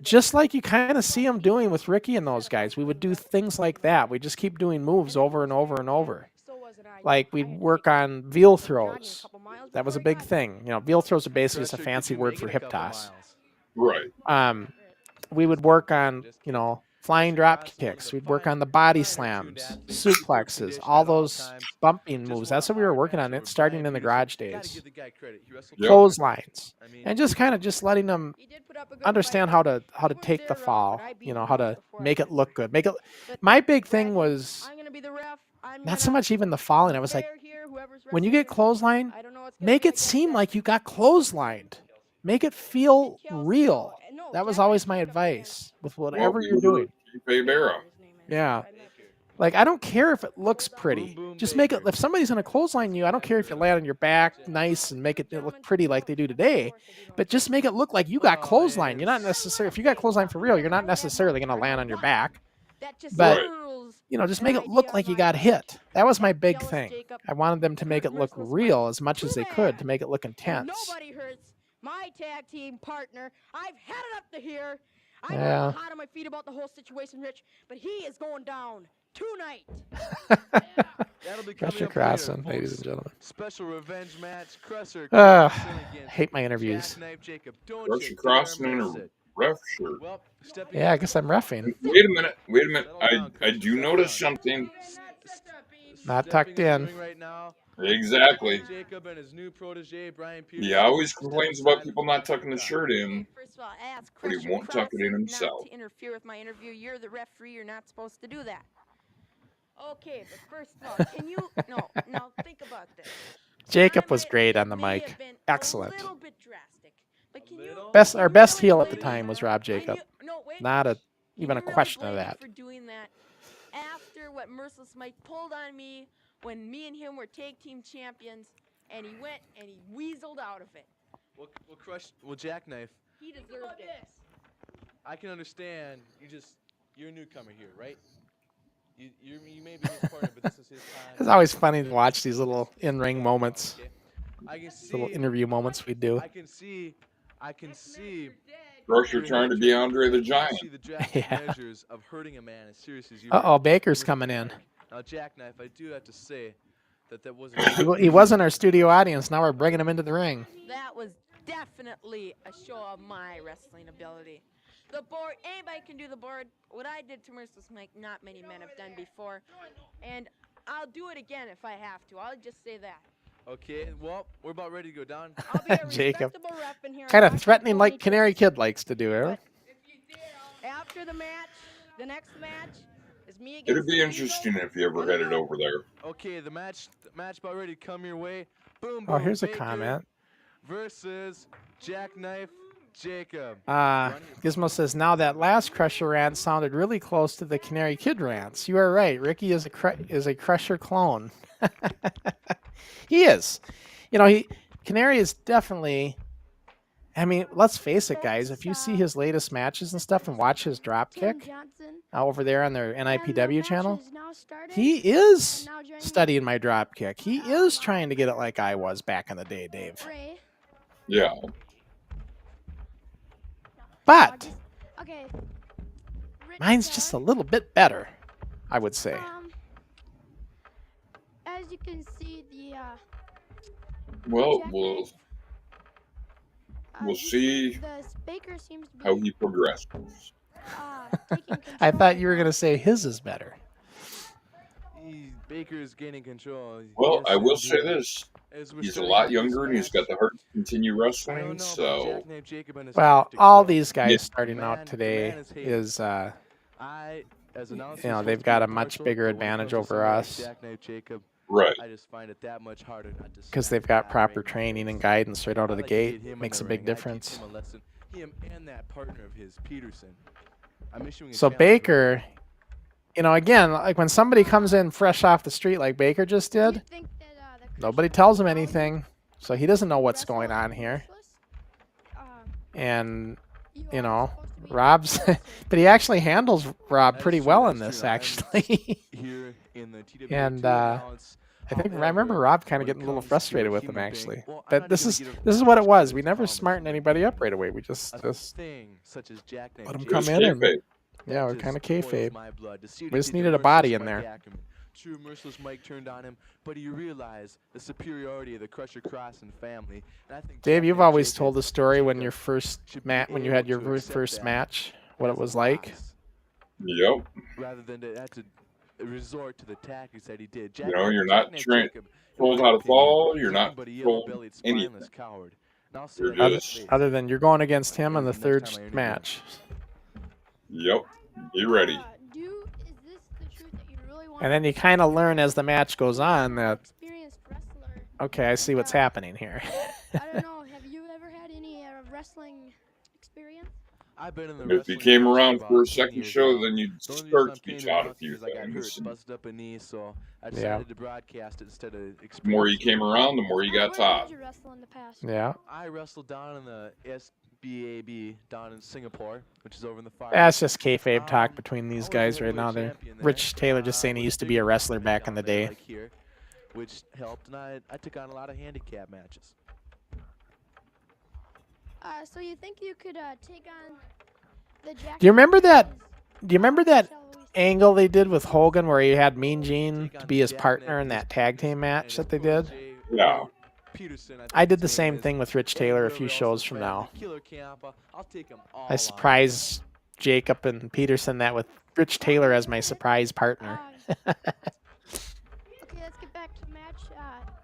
just like you kind of see them doing with Ricky and those guys, we would do things like that. We just keep doing moves over and over and over. Like we'd work on veal throws. That was a big thing. Veal throws are basically just a fancy word for hip toss. Right. We would work on, flying drop kicks. We'd work on the body slams, suplexes, all those bumping moves. That's what we were working on it starting in the garage days. Clotheslines, and just kind of just letting them understand how to take the fall. You know, how to make it look good. My big thing was not so much even the falling. I was like, when you get clothesline, make it seem like you got clotheslined. Make it feel real. That was always my advice with whatever you're doing. Yeah. Like, I don't care if it looks pretty. Just make it, if somebody's going to clothesline you, I don't care if you land on your back nice and make it look pretty like they do today, but just make it look like you got clothesline. You're not necessarily, if you got clothesline for real, you're not necessarily going to land on your back. But, you know, just make it look like you got hit. That was my big thing. I wanted them to make it look real as much as they could, to make it look intense. Nobody hurts my tag team partner. I've had it up to here. I Yeah. know hot on my feet about the whole situation, Rich, but he is going down tonight. Crusher Crossen, ladies and gentlemen. Special revenge match. Crusher Hate my interviews. Crusher Crossen in a ref shirt. Well, Yeah, I guess I'm reffing. Wait a minute. I do notice something. Not tucked in. Right now, Exactly. Jacob and his new protege, Brian He Peterson. always complains about people not tucking the shirt in, First of all, I asked but he Crusher won't tuck it in Crossen himself. Not to interfere with my interview. You're the referee. You're not supposed to do that. Okay, but first of all, can you now think about this. Jacob was great on the May mic. have been Excellent. A little bit drastic, but can you Our best really heel at the believe time was that? Rob Jacob. Wait. Not Can even a you really question of blame me that. For doing that after what Merciless Mike pulled on me when me and him were tag team champions, and he went and he weaseled out of it. Well, Jackknife. He deserved it. I can understand. You're a newcomer here, right? You may be his partner, but this is his time. It's always funny to watch these little in-ring moments, Okay. I can see, little interview moments we do. I can see. Crusher trying to be Andre the I Giant. see the drastic Yeah. measures of hurting a man as serious as you. Uh-oh, Baker's coming in. Now, Jackknife, I do have to say that wasn't. He wasn't our studio audience. Now we're bringing him into the ring. That was definitely a show of my wrestling ability. The board, anybody can do the board. What I did to Merciless Mike, not many men have done before. And I'll do it again if I have to. I'll just say that. Okay, well, we're about ready to go down. I'll be a Jacob. respectable ref in here. Kind I'm of not threatening gonna like pull Canary any Kid likes to do, eh? After the match, the next match is me against. It'd be the interesting Eagle. if you ever headed over there. Okay, the match about ready to come your way. Boom, boom. Oh, here's a Baker comment. Versus Jackknife Jacob. Gizmo says, now that last Crusher rant sounded really close to the Canary Kid rants. You are right. Ricky is a Crusher clone. He is. You know, Canary is definitely, I mean, let's face it, guys. If you see his latest matches and stuff and watch his drop Tim kick Johnson. over there on their And the NIPW match channel, is now started, he is and now joining studying my drop kick. He is trying to get it like I was back in the day, Dave. Ray. Yeah. But Okay. Rich mine's just a said, little bit better, I would say. as you can see, the Well, Jackknife, we'll you see the Baker seems to be how he progresses. taking I control thought you were right going to say his is better. Baker's gaining control. Well, Yes, I will indeed. say this. As we're He's a starting lot out this younger and he's match, got the heart to continue I don't wrestling, know about so Jackknife Jacob and his Well, tactics, all though. these guys Yeah. starting Man- out today the man is hated. is, I, as an announcer, you know, supposed they've to be got a much impartial, bigger but when it advantage comes to over somebody like us Jackknife Jacob, right. I just find it that much harder not to because snap they've at got that proper ring. training and guidance right out I of the like to get gate. him in Makes the a big ring. I teach difference. him a lesson. Him and that partner of his, Peterson. I'm issuing a So challenge right Baker, you know, again, like when somebody comes in fresh off the street like Baker just now. did, You think that, the nobody Christian tells him Ronaldo anything. So he doesn't know what's wrestle going on is here. useless? And, you are know, supposed to be Rob's, aggressive. but he actually handles Rob That's pretty true, well in that's this, true. actually. here in the TWA And, to announce. I remember However, Rob kind of when it getting a little comes to frustrated a with him, human being, actually. well, I'm But not this gonna is give this is what it much was. credit We to never Thomas, smartened but anybody up right away. We just a thing such as Jackknife let him Jacob, come in and Kayfabe. yeah, we're just kind of boils kayfabe. my blood to see We what just he did needed to a body Merciless in Mike there. Ackerman. True, Merciless Mike turned on him, but he realized the superiority of the Crusher Crossen family. And I think Dave, you've Jackknife always Jacob- told the story when Jacob your first should be when you had able your to very accept first that match, what it as a was like. loss. Yep. rather than to have to resort to the tactics that he did. You know, you're not Jackknife trained, Jacob, in told my how to opinion, fall. is You're not nothing but a told yellow-bellied, anything. spineless coward. And I'll say You're that to his just face. Other than you're going against him in the Next third time I interview him. match. yep. Be ready. Is this the truth that you really want? And then you kind of learn as the match goes on that, Experienced wrestler. okay, I see what's happening here. I don't know. Have you ever had any wrestling experience? I've been in the And if you wrestling came business around about for a 10 second years show, now. then you'd The only reason start I'm to came teach to out a announce few is I got things. hurt, busted up a knee, so I Yeah. decided to broadcast it instead of experience. The more you came around, the more you got Where taught. did you wrestle in the past? Yeah. I wrestled down in the SBAB down in Singapore, which is over in the far That's east. just kayfabe talk between I these was the guys right heavyweight now. They're champion there, Rich Taylor just saying he with used to big be a guys wrestler like back in the down there, day. like here, which helped, and I took on a lot of handicap matches. So you think you could take on the Jack? Do you remember that? Knife Do you remember that shall we say? angle they did with Hogan where he had Mean Gene Take on to the be his Jackknife partner in with that tag team his match that they protege, did? Yeah. Peterson, I think did the his name same is. thing with Rich And Taylor a whoever few else shows is from back, now. the Killer Camp, I'll take them all I on. surprised Jacob and Peterson that with Rich Taylor as my surprise partner. Okay, let's get back to the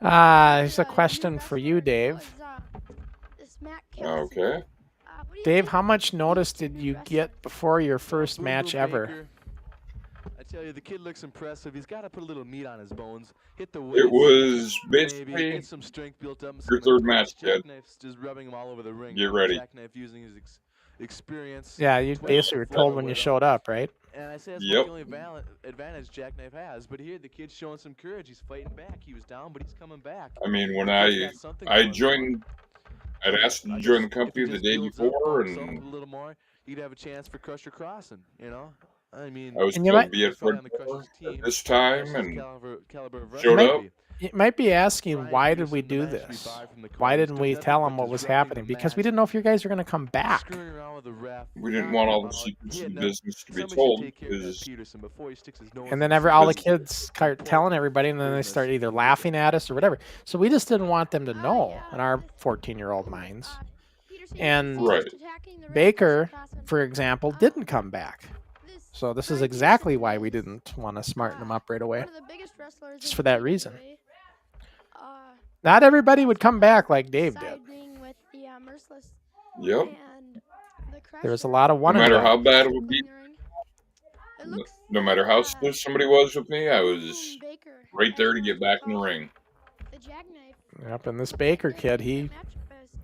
match. Here's a question for you, Dave. This Matt Kelsey. Okay. What do you Dave, think how of much these notice two did new you wrestlers? get before your first Boom match Boom ever? Baker, I tell you, the kid looks impressive. He's got to put a little meat on his bones. Hit the weights. It was Maybe basically get some strength built up. your third match, kid. Jackknife's just rubbing him all over the ring. Get now. ready. Jackknife using his experience. Yeah, you 12 basically were foot told when you with him. showed up, right? And I say that's Yep. the only advantage Jackknife has. But here, the kid's showing some courage. He's fighting back. He was down, but he's coming back. I mean, when The kid's got something I going for him. joined, I'd asked I to join the guess if company he the just day builds up, before, bumps up and a little more, he'd have a chance for Crusher Crossen. You know, I mean, I was And you told might- to be at he's probably Fred on the Crusher's team. at this time, That's his and caliber of showed wrestling. up. You might be asking, Brian why did we Peterson, the do man should be this? barred from the Why card. He's didn't doing we nothing tell but them what was disrupting happening? the Because we match, didn't know if you guys were going to come back. screwing around with the ref, We didn't knocking want all him the out. secrets He of had the no- business to be somebody should told, take care of that because Peterson before he sticks his nose And in then some all the shit. kids start telling everybody, and then they start either laughing at us or whatever. So we just didn't want them to know in our 14-year-old minds. Peterson, And you can see Right. just attacking the ref, Baker, Crossen. for example, didn't come back. So this is exactly why we didn't want to smarten them up right away. One of the biggest wrestlers Just in for that the reason. WWE. Not everybody would come back like Dave did. Siding with the Merciless yep. and the There was a Crusher. lot of No one and matter done. how bad it would be, In the ring. It looks no matter like, how stiff somebody was with me, I was Boom Baker right has there to won get back in the call. ring. The Jackknife. Yep, and this Baker kid,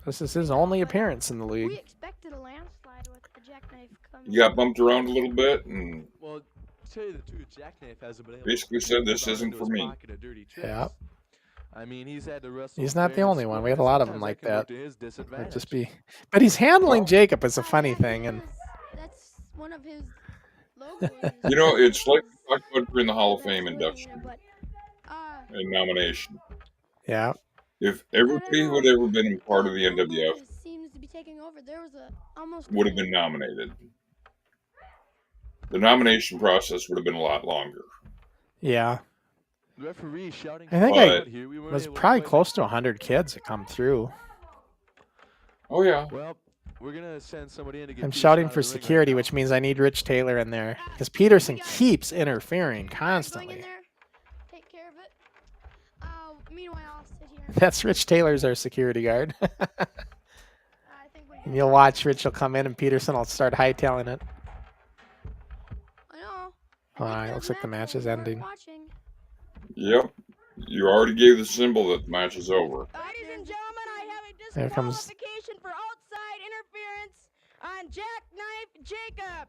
this is his only appearance in the We league. expected a landslide with the Jackknife coming. You got bumped around a little bit, and Well, to tell you the truth, Jackknife hasn't been able basically to said, hold "This on isn't into for his me." pocket of dirty tricks. Yep. I mean, he's had to wrestle. He's not the only one. We had a lot of them like that. It It'd just be, but he's handling Jacob is a funny Yeah, thing, and that's one of his logos. You know, it's like we talked about during the Hall of Fame That's induction winning, but, and nomination. yeah, If everybody who had ever been a part of the NWF seems to be taking over. There was almost would have been nominated, the nomination process would have been a lot longer. yeah. The referee shouting. I think But- here. We It weren't was able to probably quite close to 100 kids that come through. Oh yeah, Well, we're gonna send somebody in to get. I'm Peterson shouting out of for the ring right security, now. which means I need Rich Taylor in there because Peterson keeps interfering going in constantly. there, take care of it. Meanwhile, I'll sit here. That's Rich Taylor's our security guard. I think we. And you'll watch Rich will come in and Peterson will start hightailing it. I know. Alright, looks like the match is ending. Watching. yep. You already gave the symbol that the match is over. Ladies and gentlemen, I have a There comes- disqualification for outside interference on Jackknife Jacob.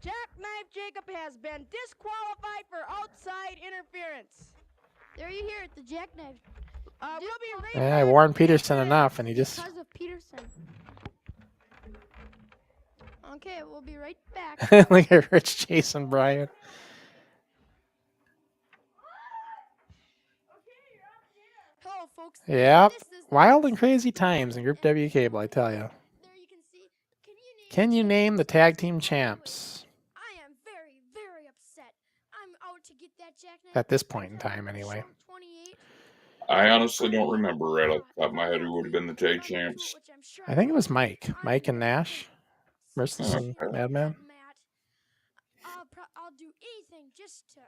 Jackknife Jacob has been disqualified for outside interference. There you hear it, the Jackknife. We'll be right Yeah, I back. warned Peterson enough, and he just Because of Peterson. Okay, we'll be right back. look at Rich chasing Brian. Hello, folks. Yep, This is wild and crazy times in Group W cable, I tell you. There you can see. Can you name the tag team champs? I am very, very upset. I'm out to get that Jackknife. At this point in time, anyway. 28. I honestly don't remember right off the top of my head who would have been the tag champs. I think it was Mike and Nash versus Okay. Madman. just to,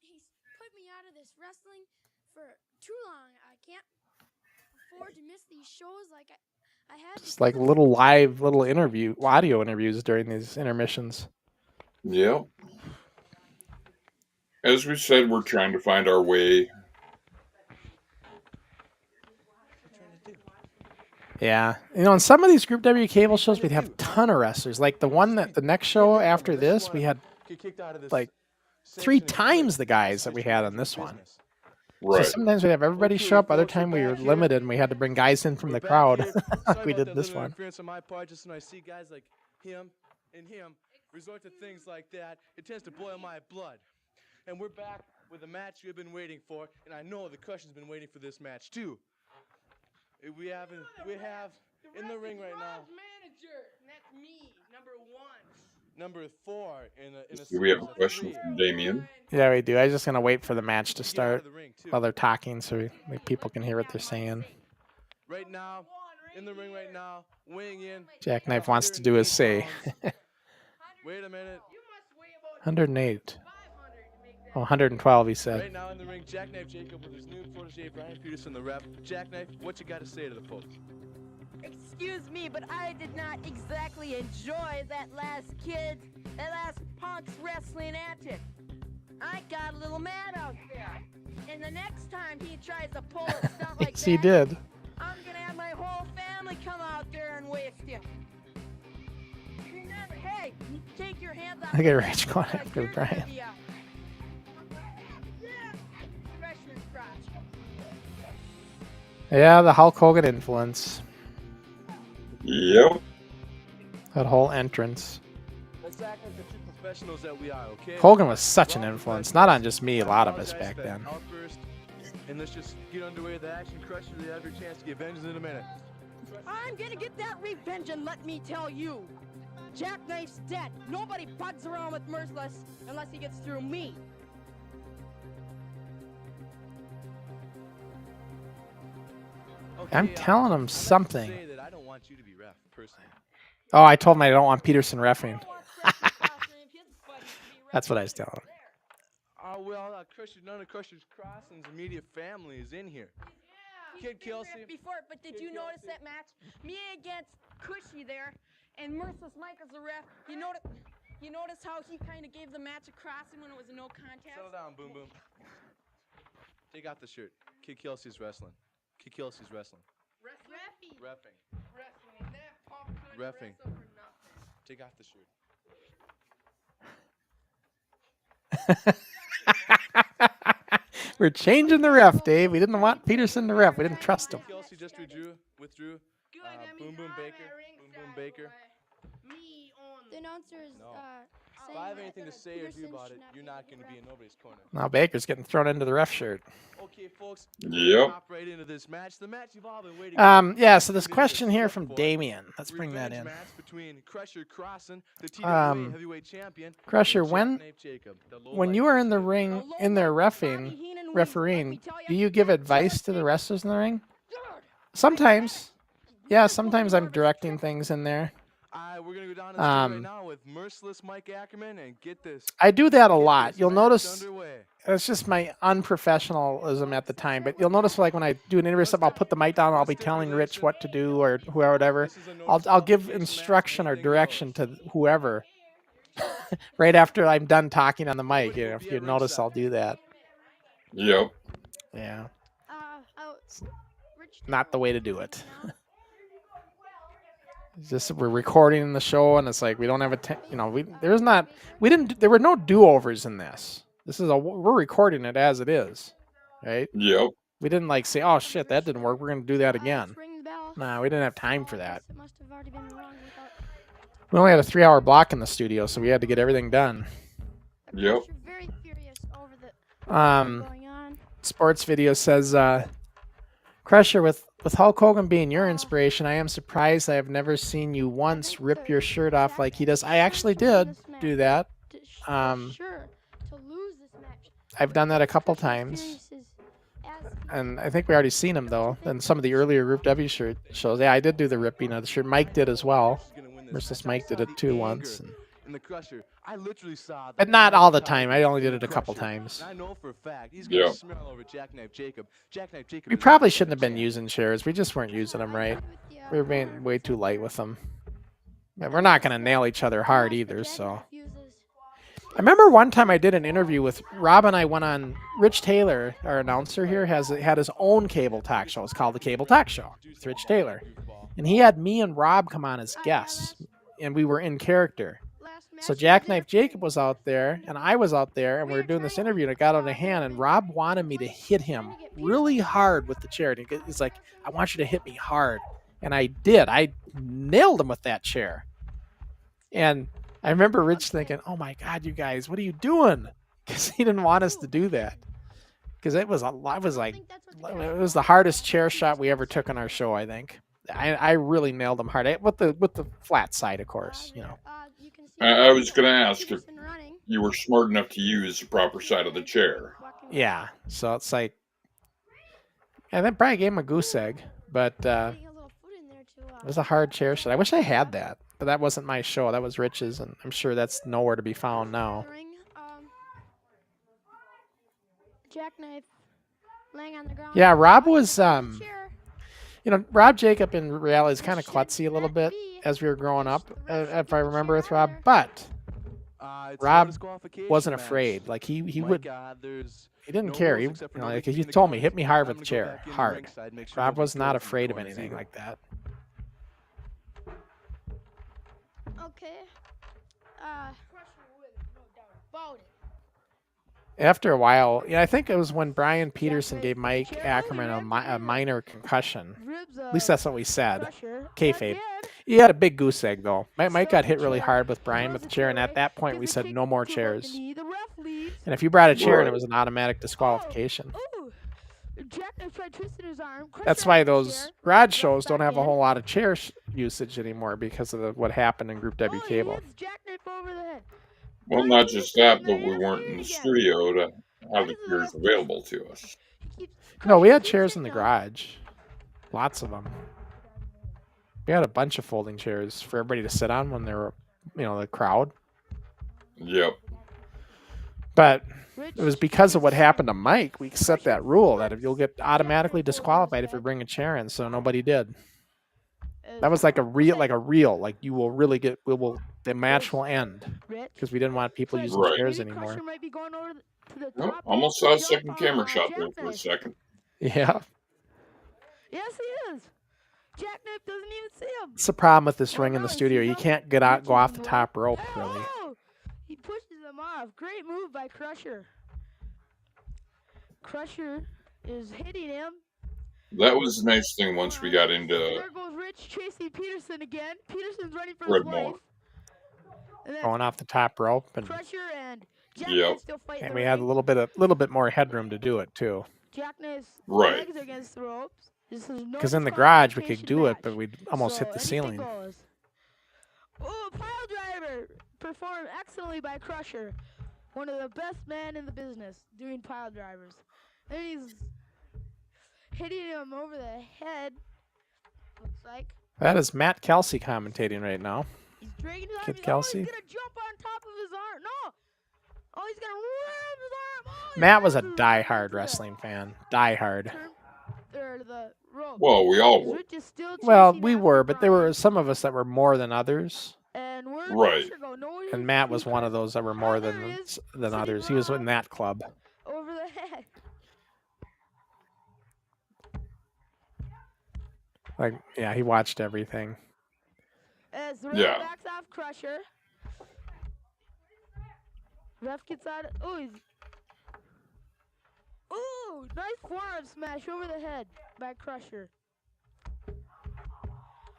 he's put me out of this wrestling for too long. I can't afford to miss these shows like I had. It's like little live, little audio interviews during these intermissions. Yep. As we said, we're trying to find our way. Yeah. You know, in some of these Group W cable shows, we'd have a ton of wrestlers. Like the next show after this, we had like 3 times the guys that we had on this one. Right. So sometimes we'd have everybody show up. Other time we were limited and we had to bring guys in from the crowd. We did this one. On my part, just when I see guys like him and him resort to things like that, it tends to boil my blood. And we're back with a match you've been waiting for, and I know the Crushen's been waiting for this match too. We have in the ring right now. Manager, and that's me, number 1. Number 4 in a Do we have a series of question 3. from Damien? Yeah, we do. I was just going to wait for the match to Get out start of the ring, too. while they're talking so people can hear what they're saying. Right now, in the ring right now, weighing in. Jackknife wants to do his say. Wait a minute. 108. Oh, 112, he said. Right now in the ring, Jackknife Jacob with his new protege, Brian Peterson, the ref. Jackknife, what you got to say to the folks? Excuse me, but I did not exactly enjoy that last punk's wrestling antic. I got a little mad out there. And the next time he tries to pull a stunt like Yes, that, he did. I'm gonna have my whole family come out there and waste him. Remember, hey, take your hands off. Look at Rich going after You're Brian. gonna be a freshman crotch. Yeah, the Hulk Hogan influence. Yep. That whole entrance. Let's act like the true professionals that we are, okay? Hogan was such an influence, not on just me, a lot of us back then. Outburst, and let's just get underway with the action. Crusher, you have your chance to get vengeance in a minute. I'm gonna get that revenge, and let me tell you, Jackknife's dead. Nobody bugs around with Merciless unless he gets through me. Okay, I'm telling him I'd like to something. say that I don't want you to be ref, personally. Oh, I told him I don't want Peterson reffing. That's what I was telling him. Well, Crusher, none of Crusher's Crossen's immediate family is in here. Kid Kelsey. Before, but did you notice that match? Me against Cushy there, and Merciless Mike as the ref. You notice how he kind of gave the match a Crossen when it was a no contest? Settle down, Boom Boom. Take out the shirt. Kid Kelsey's wrestling. Kid Kelsey's wrestling. Reffing. Reffing. Take off the shirt. We're changing the ref, Dave. We didn't want Peterson to ref. We didn't trust him. Kelsey just withdrew. Boom Boom Baker. The announcers No. saying If I have that, anything to say or do Peterson about should it, not you're be not the going to be ref. in nobody's corner. Now Baker's getting thrown into the ref shirt. Okay, folks. Yep. Hop right into this match. The match you've all been waiting Yeah, so this question here from Damien. Let's bring that in. Match between Crusher Crossen, the TWA heavyweight champion. Crusher, and when Jackknife Jacob, the when you are in the ring, in there refereeing, do you give advice to the wrestlers in the ring? Sometimes. Yeah, sometimes I'm directing things in there. We're gonna go down to the street right now with Merciless Mike Ackerman and get this. I do that a get lot. this You'll match notice underway. it's just my unprofessionalism at the time, but you'll notice like when I do an interview, something, I'll put the mic down, and I'll be telling Rich what to do or whoever. This is a I'll noticeable give cage match, instruction or anything direction goes. to whoever right after I'm done talking on the mic. You know, if you notice, I'll do that. Yep. Yeah, Rich not the way to do it. It's just we're recording the show, and it's like we don't have there were no do-overs in this. We're recording it as it is, right? Yep. We didn't like say, oh shit, that didn't work. We're gonna do that again. Let's ring the bell. Nah, we didn't have time for Oh, I that. guess it must have already been rung without- We only had a 3-hour block in the studio, so we had to get everything done. Yep. You're very furious over the Um, going on. Sports Video says, Crusher, with Hulk Hogan being your inspiration, I am surprised I have never seen you once rip your shirt off like he does. I actually did do that. Sure to lose this match. I've done that a couple times. And I think we already seen him, though, in some of the earlier Group W shows. Yeah, I did do the ripping of the shirt. Mike did as well. Who's gonna win this Versus match? Mike did it too once. And And the Crusher, I literally saw. But not all the time. I only did it a couple times. I know for a fact he's gonna Yeah. smell over Jackknife Jacob. Jackknife Jacob. We does probably not shouldn't have stand a been using chairs. We just weren't using them right. Yeah, We were being way too light with them. And we're not going to nail each other hard either, so. I remember one time I did an interview with Rob and I went on. Rich Taylor, our announcer here, had his own cable talk show. It's called the Cable Talk Show with Rich Taylor. And he had me and Rob come on as guests, and we were in character. So Jackknife Jacob was out there, and I was out there, and we were doing this interview, and it got out of hand, and Rob wanted me to hit him really hard with the chair. And he's like, I want you to hit me hard. And I did. I nailed him with that chair. And I remember Rich thinking, oh my God, you guys, what are you doing? Because he didn't want us to do that. Because it was the hardest chair shot we ever took on our show, I think. I really nailed him hard. With the flat side, of course, you know. I was going to ask if you were smart enough to use the proper side of the chair. Yeah, so it's like, and then probably gave him a goose egg, but it was a hard chair shot. I wish I had that, but that wasn't my show. That was Rich's, and I'm sure that's nowhere to be found now. Jackknife laying on the ground. Yeah, Rob was, Rob Jacob in reality is kind of klutzy a little bit as we were growing up, if I remember with Rob, but Rob wasn't afraid. Like he didn't care. He told me, hit me hard with the chair, hard. Rob was not afraid of anything like that. Okay. After a while, I think it was when Brian Peterson gave Mike Ackerman a minor concussion. At least that's what we said. Kayfabe. He had a big goose egg, though. Mike got hit really hard with Brian with the chair, and at that point we said no more chairs. And if you brought a chair, it was an automatic disqualification. That's why those garage shows don't have a whole lot of chair usage anymore because of what happened in Group W Cable. Well, not just that, but we weren't in the studio to have the chairs available to us. No, we had chairs in the garage. Lots of them. We had a bunch of folding chairs for everybody to sit on when they were, the crowd. Yep. But it was because of what happened to Mike, we set that rule that if you'll get automatically disqualified if you bring a chair in, so nobody did. That was like a real, like you will really get, the match will end because we didn't want people using chairs anymore. Nope, almost saw a second camera shot there for a second. Yeah. Yes, he is. Jackknife doesn't even see him. It's the problem with this ring in the studio. You can't go off the top rope, really. He pushes him off. Great move by Crusher. Crusher is hitting him. That was the nice thing once we got into There goes Rich chasing Peterson again. Peterson's running for Red his life. Mall. Going off the top rope, and Crusher and Yep. Jackknife still fighting. we had a little bit more headroom to do it too. Jackknife's Right. legs are against the ropes. Because in the garage we could do it, but we'd almost hit the ceiling. Oh, pile driver performed excellently by Crusher. One of the best men in the business doing pile drivers. And he's hitting him over the head. Looks like. That is Matt Kelsey commentating right now. He's dragging his arm. Kid He's Kelsey. gonna jump on top of his arm. No. Oh, he's gonna ram his arm. Oh, Matt was a die-hard wrestling fan. Die-hard. Well, we all were. Well, we were, but there were some of us that were more than others. Right. And Matt was one of those that were more than others. He was in that club. Over the head. Like, yeah, he watched everything. As the ref backs off Crusher. Ref gets out. Oh, he's. Ooh, nice forearm smash over the head by Crusher.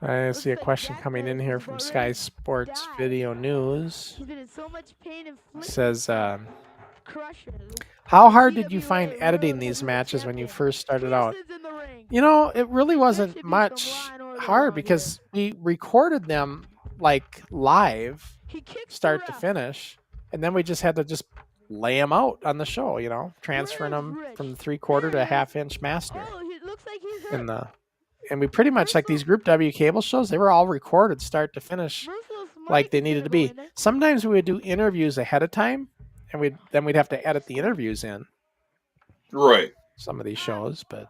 I see a question coming in here from Sky Sports Video News. He's been in so much pain and It says, Crusher. how hard did you find editing these matches when you first started out? It really wasn't much hard because we recorded them like live, start to finish, and then we just had to just lay them out on the show, transferring them from the 3/4 to a 1/2-inch master. And we pretty much, like these Group W cable shows, they were all recorded start to finish like they needed to be. Sometimes we would do interviews ahead of time, and we'd have to edit the interviews in Right. some of these shows. But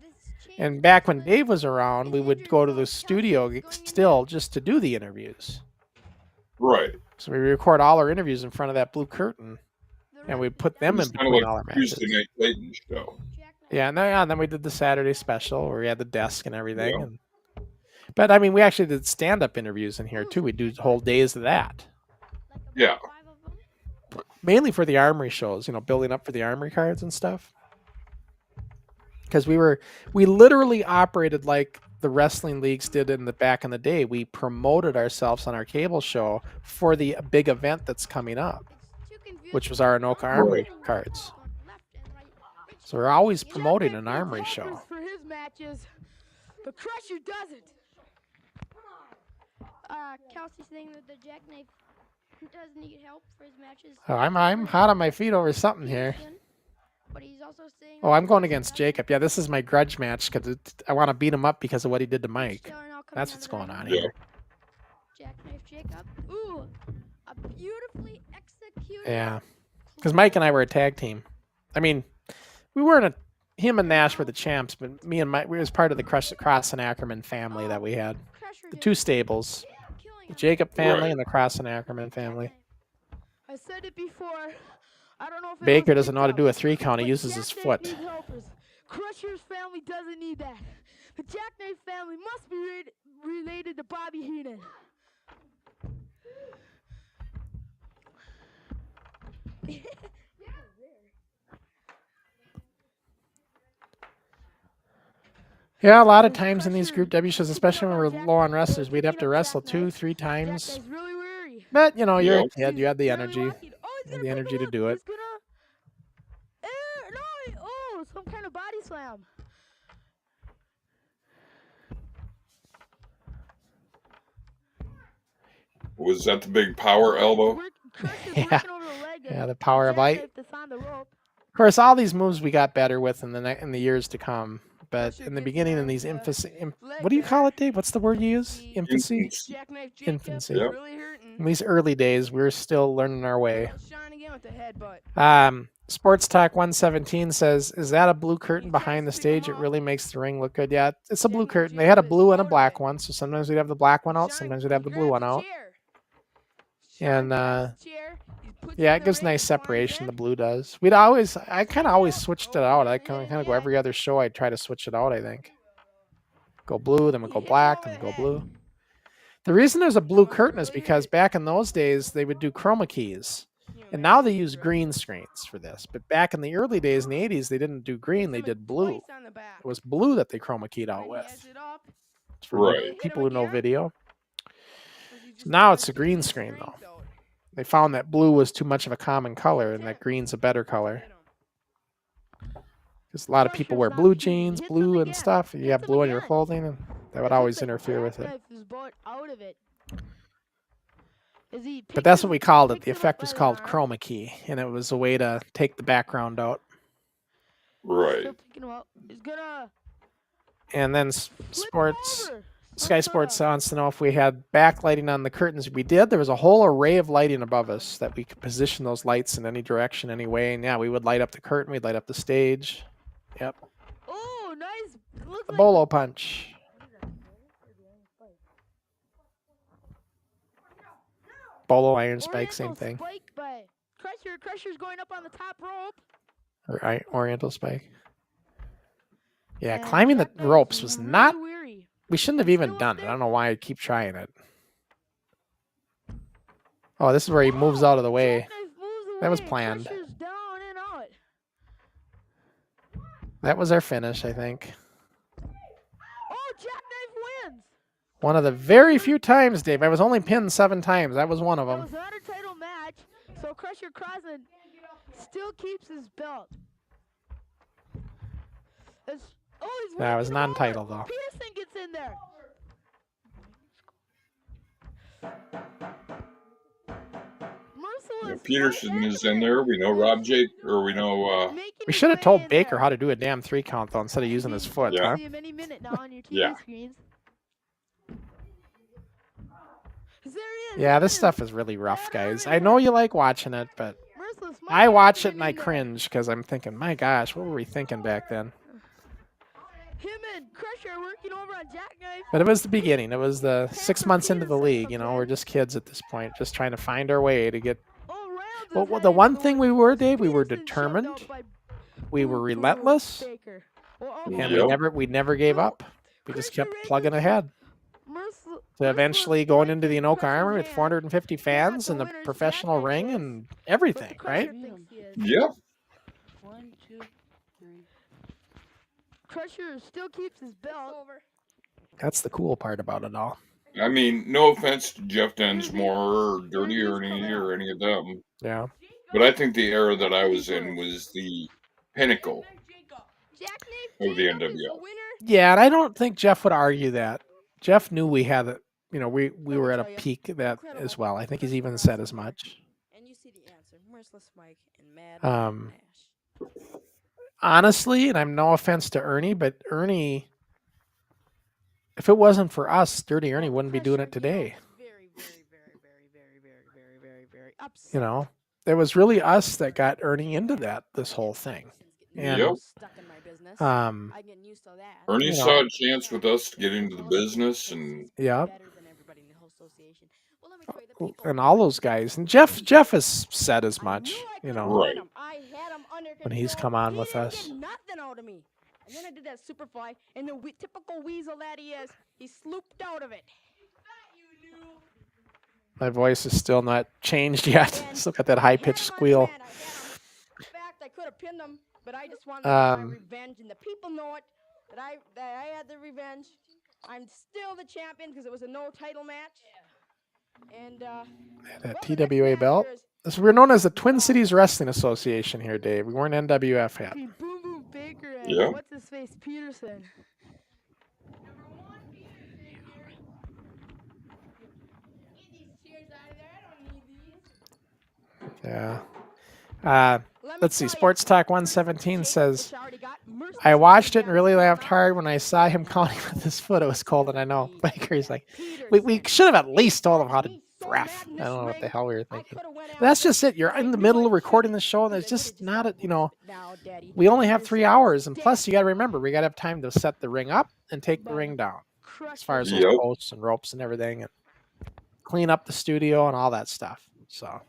This change and in back when wrestling Dave was around, is we would hindering go to both the Kelsey studio going into still just to do the interviews. Right. So we record all our interviews in front of that blue curtain, the and we rest- put them in It's kind of between like all our the matches. Tuesday Night Titan show. Jack Knight. Yeah, and then we did the Saturday special where we had the desk and everything. Yeah. And but I mean, we actually did stand-up interviews in here too. We do whole days of that, Like about Yeah. 5 of them. mainly for the Armory shows. You know, building up for the Armory cards and stuff. Because we literally operated like the wrestling leagues did back in the day. We promoted ourselves on our cable show for the big event that's coming up, It's too confusing. which was our Anoka Armory cards. Left and right. Which So we're always Jack promoting Knight an needs Armory helpers show. for his matches, but Crusher doesn't. Kelsey's saying that the jackknife does need help for his matches. Oh, I'm hot on my feet over something here. Peterson, but he's also saying Oh, I'm going against Jacob. Yeah, this is my grudge match because I want to beat him up because of what he did to Mike. That's what's going on Yeah. here. Jackknife Jacob. Ooh, a beautifully executed. Yeah, because Mike and I were a tag team. I mean, we weren't him and Nash were the champs, but me and Mike, we was part of the Crossen Ackerman family that we had. Crusher The hit two stables, killing the him. Jacob family Right. and the Crossen Ackerman family. I said it before. I don't know if it Baker was doesn't know how to do a TikTok, 3 count. He but uses his Jackknife foot. needs helpers. Crusher's family doesn't need that. The Jackknife family must be related to Bobby Heenan. Yeah, a lot of times in these Group W shows, especially when we're low on wrestlers, we'd have to wrestle 2-3 times. Jackknife's really weary. But you know, you're a Yep. kid. You had the He's energy. barely walking. Oh, he's You had gonna the pick energy him to up. do it. He's gonna. Some kind of body slam. Was that the big power elbow? Crusher's Yeah. working over the leg. Yeah, the power of light. Jackknife that's on the rope. Of course, all these moves we got better with in the years to come. But Crusher in the gets beginning, down in these to infancy, leg what do you there. call it, Dave? What's the word you use? The Infancy. Jackknife Jacob Infancy. is Yep. really hurting. In these early days, we were still learning our way. Sean again with the headbutt. Sports Talk 117 says, "Is that a blue curtain He behind the tries to pick him stage? It up. really makes the ring look good." Yeah, it's a blue Jackknife curtain. They had a Jacob is blue and a out black of it. one, so sometimes we'd have the black one out, Sean, sometimes we'd he have the blue grabs one a out. chair. And, Sean grabs a chair, he puts it Yeah, in it the gives ring, nice he climbs separation. The in. blue does. I kind of always switched it out. I kind of go every other show. I'd try to switch it out. I think go blue, then we He go hits him black, over then the go head. blue. The reason there's a blue curtain is because back in those days they would do chroma keys, and now they use green screens for this. But back in the early days in the 80s, they didn't do green; they Hits him did blue. twice on the back. It was blue that they chroma keyed out When he has with. it up, For Right. hit him people who know again? video. or is he just Now gonna it's a keep green his screen, strength though. out? They found that blue was too much of a common color, and that green's a better color. Hit him. Because a lot of people wear Crusher's blue not shooting. jeans, Hits him blue and again. stuff. You Hits have him blue on your again. clothing, and that would It always looks like interfere with it. Jackknife is about out of it. As he But picks that's him- what we called it. picks The him up effect by was the called arm. chroma key, and it was a way to take the background out. Right. Still picking him up. He's gonna And then flip him Sports over. Sky Sports wants to know if we had backlighting on the curtains. We did. There was a whole array of lighting above us that we could position those lights in any direction, any way. And yeah, we would light up the curtain. We'd light up the stage. Yep. Oh, nice. Looks The like bolo punch. Bolo iron spike, same Oriental thing. Spike by Crusher. Crusher's going up on the top rope. Or Oriental spike. Yeah, and climbing the Jackknife ropes is was really not. weary. We shouldn't have He's even still up done it. I there. don't know why I keep trying it. Oh, this is where he moves out of the way. Jackknife moves That was away. planned. Crusher's down and out. That was our finish, I think. Oh, Jackknife wins. One of the very few times, Dave. I was only pinned 7 times. That was one of That them. was not a title match, so Crusher Crossen still keeps his belt. He's That was working him over. non-title, though. Peterson gets in there. Merciless. Peterson is in there. We know Rob Jake, or we know. We should have told Baker how to do a damn 3 count, though, instead of using his foot, Yeah. huh? See him any minute now on your TV Yeah. screens. 'Cause there he is. Yeah, this Look at stuff him. is really rough, That guys. I everywhere. know you like watching it, but Merciless Mike I watch it getting and I in there. cringe because I'm thinking, my gosh, what were we thinking back then? Him and Crusher are working over on Jackknife. But it was the beginning. It was the 6 months into the league. You know, we're just kids at this point, just trying to find our way to get. Oh, Reynolds Well, is the heading one to thing the we win were, as Dave, we were Peterson shoved determined, out by we were Boom Boom relentless, Baker. Well, and Yep. we never gave up. We just kept plugging ahead. To eventually going into the Anoka Armory with 450 fans and the professional ring and everything, right? Yep. 1, 2, 3. Crusher still keeps his belt. Over. That's the cool part about it all. I mean, no offense to Jeff Densmore or Dirty Ernie or any of them, Yeah. but I think the era that I was in was the pinnacle Jackknife of the Jacob is the NWF. winner. Yeah, and I don't think Jeff would argue that. Jeff knew we had it. You know, we me were at a tell ya, peak that incredible. as well. I think he's even Crusher said Crossen as winner. much. And you see the answer. Merciless Mike and Mad Um, Nash. Honestly, and I'm no offense to Ernie, but Ernie, if it wasn't for us, Dirty Ernie wouldn't be doing it today. Very, very, very, very, very, very, very, very, very upset. You know, it was really us that got Ernie into this whole thing. And Yep. Stuck in my business. um, I get used to that. Ernie You know. saw a chance with us to get into the business, and yeah, Better than everybody in the whole association. Well, let me show you the people. and all those guys, and Jeff has said as much. You know, Right. I had him under when he's control. come on He with didn't us. Get nothing out of me. And then I did that super fly, and the typical weasel that he is, he slooped out of it. My voice is still not changed yet. Still got that high pitched squeal. In fact, I could have pinned him, but I just wanted to get my revenge, and the people know it that I had the revenge. I'm still the champion because it was a no title match. And That well, the next TWA match belt. is So we're known as the Twin Cities Wrestling Association here, Dave. We weren't NWF yet. Boom Boom Baker and Yeah. what's his face Peterson. Yeah. Let me Let's see. tell ya, Sports Talk 117 says, which already got Merciless I watched it Mike and really down laughed to hard when I saw him counting with his foot. It was cold, and I know. Baker's like, we Peterson. should have at least told him how to He's so ref. mad in I don't know this what the ring, hell we were I thinking. coulda went But that's after just it. You're him. in the I middle knew of I recording the shouldn't, show, and because there's I could've just just not said, a, you know, now, Daddy. we only have 3 Peterson hours. And dead. plus, you got to remember, we got to have time to set the ring up and take the ring down as far as those Yep. posts and ropes and everything, and clean up the studio and all that stuff. So.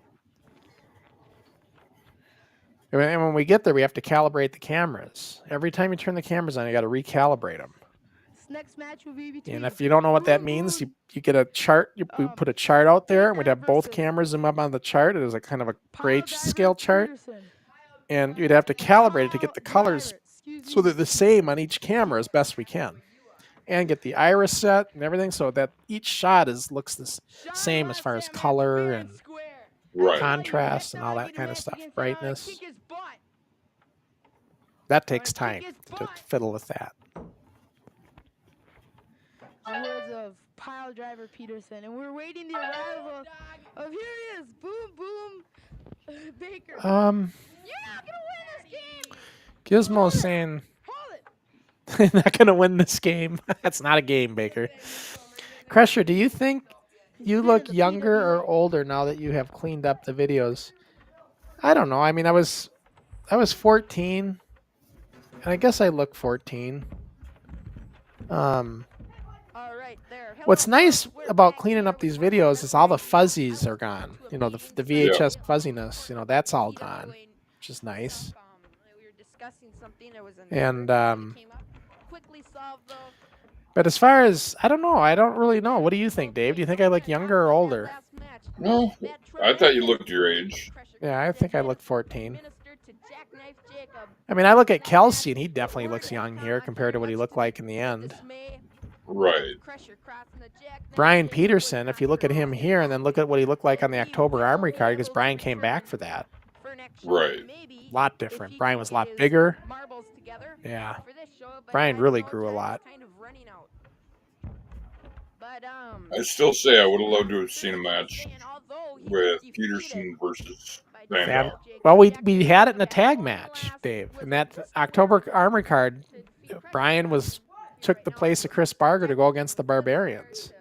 And when we get there, we have to calibrate the cameras. Every time you turn the cameras on, you got to recalibrate them. This next match will be between And if you don't know what that Boom means, Boom you get a chart. We put a chart out there, and we'd Baker have both versus cameras zoom up on the chart. It is a kind of a Pile grayscale Driver chart, Peterson. and you'd have to calibrate it to get the Pile colors Driver, excuse so me. they're the same on each camera as best we can, and get the iris set and everything so that each shot looks the same as far as color and right. contrast and all that kind of stuff, brightness. That takes time to fiddle with that. The words of Pile Driver Peterson, and we're waiting the arrival of here he is, Boom Boom Baker. Um, You're not gonna win this game. Gizmo's saying Hold it. not gonna win this game. That's not a game, Baker. Crusher, do you think you look younger or older now that you have cleaned up the videos? I don't know. I mean, I was 14, and I guess I look 14. All right, there. What's Hello, nice folks. We're about back cleaning here up these with videos is all the Merciless Mike. fuzzies I are went to gone. a You know, the meeting VHS today. fuzziness. You know, that's all TWA, gone, which is nice. We were discussing something. There was an And, error that came up. Quickly solved the But as far as I don't know, I don't really know. What do you think, Dave? Do you think I look younger or older? No, I thought you looked your age. Yeah, I think I look 14. Ministered to Jackknife Jacob. I mean, I look at Kelsey, and he definitely looks young here compared to what he looked like in the end. Right. Brian Peterson, if you look at him here and then look at what he looked like on the October Armory card, because Brian came back for that. Right. A lot different. Brian was a lot bigger. Yeah. Brian really grew a lot. I still say I would have loved to have seen a match with Peterson versus Van Dam. Well, we had it in a tag match, Dave. In that October Armory card, Brian took the place of Chris Barger to go against the Barbarians.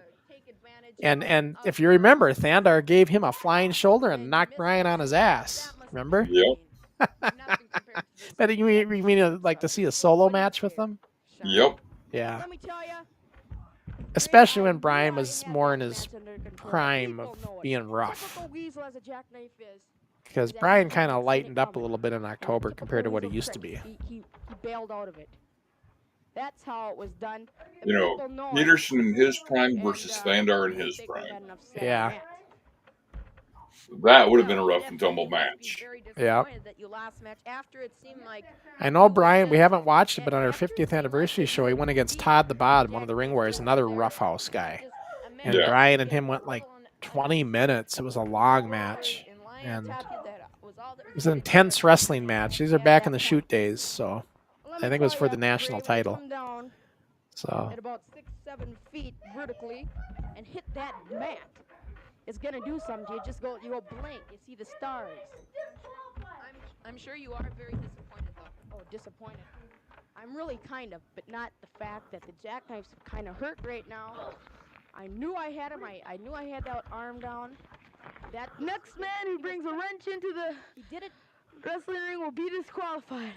And if you remember, Thandar gave him a flying shoulder and knocked Brian on his ass. Remember? Yep. But you mean like to see a solo match with them? Yep. Yeah. Let me tell you, Especially when Brian was more in his prime of being rough. typical weasel as a jackknife is. Because Brian kind of lightened up a little bit in October compared to what he used to be. He bailed out of it. That's how it was done. The You know, people know it. Peterson in his prime And, versus I Thandar in think his they prime. had enough say on Yeah. that. That would have been a Well, rough and tumble definitely must be match. very Yeah. disappointed that you lost match after it seemed like I know Brian, we haven't watched it, but on our 50th anniversary show, he went against Todd the Bod, one of the ring warriors, another roughhouse guy. And Yeah. Brian and him went like 20 minutes. It was a long match. And it was an intense wrestling match. These are back in the shoot days, so I think it was for the national title. Come down So at about 6-7 feet vertically and hit that mat. It's gonna do something. You just go blink. You see the stars. I'm sure you are very disappointed though. Oh, disappointed. I'm really kind of, but not the fact that the jackknife's kind of hurt right now. I knew I had him. I knew I had that arm down. That Next man who brings a wrench into the he did it. wrestling ring will be disqualified.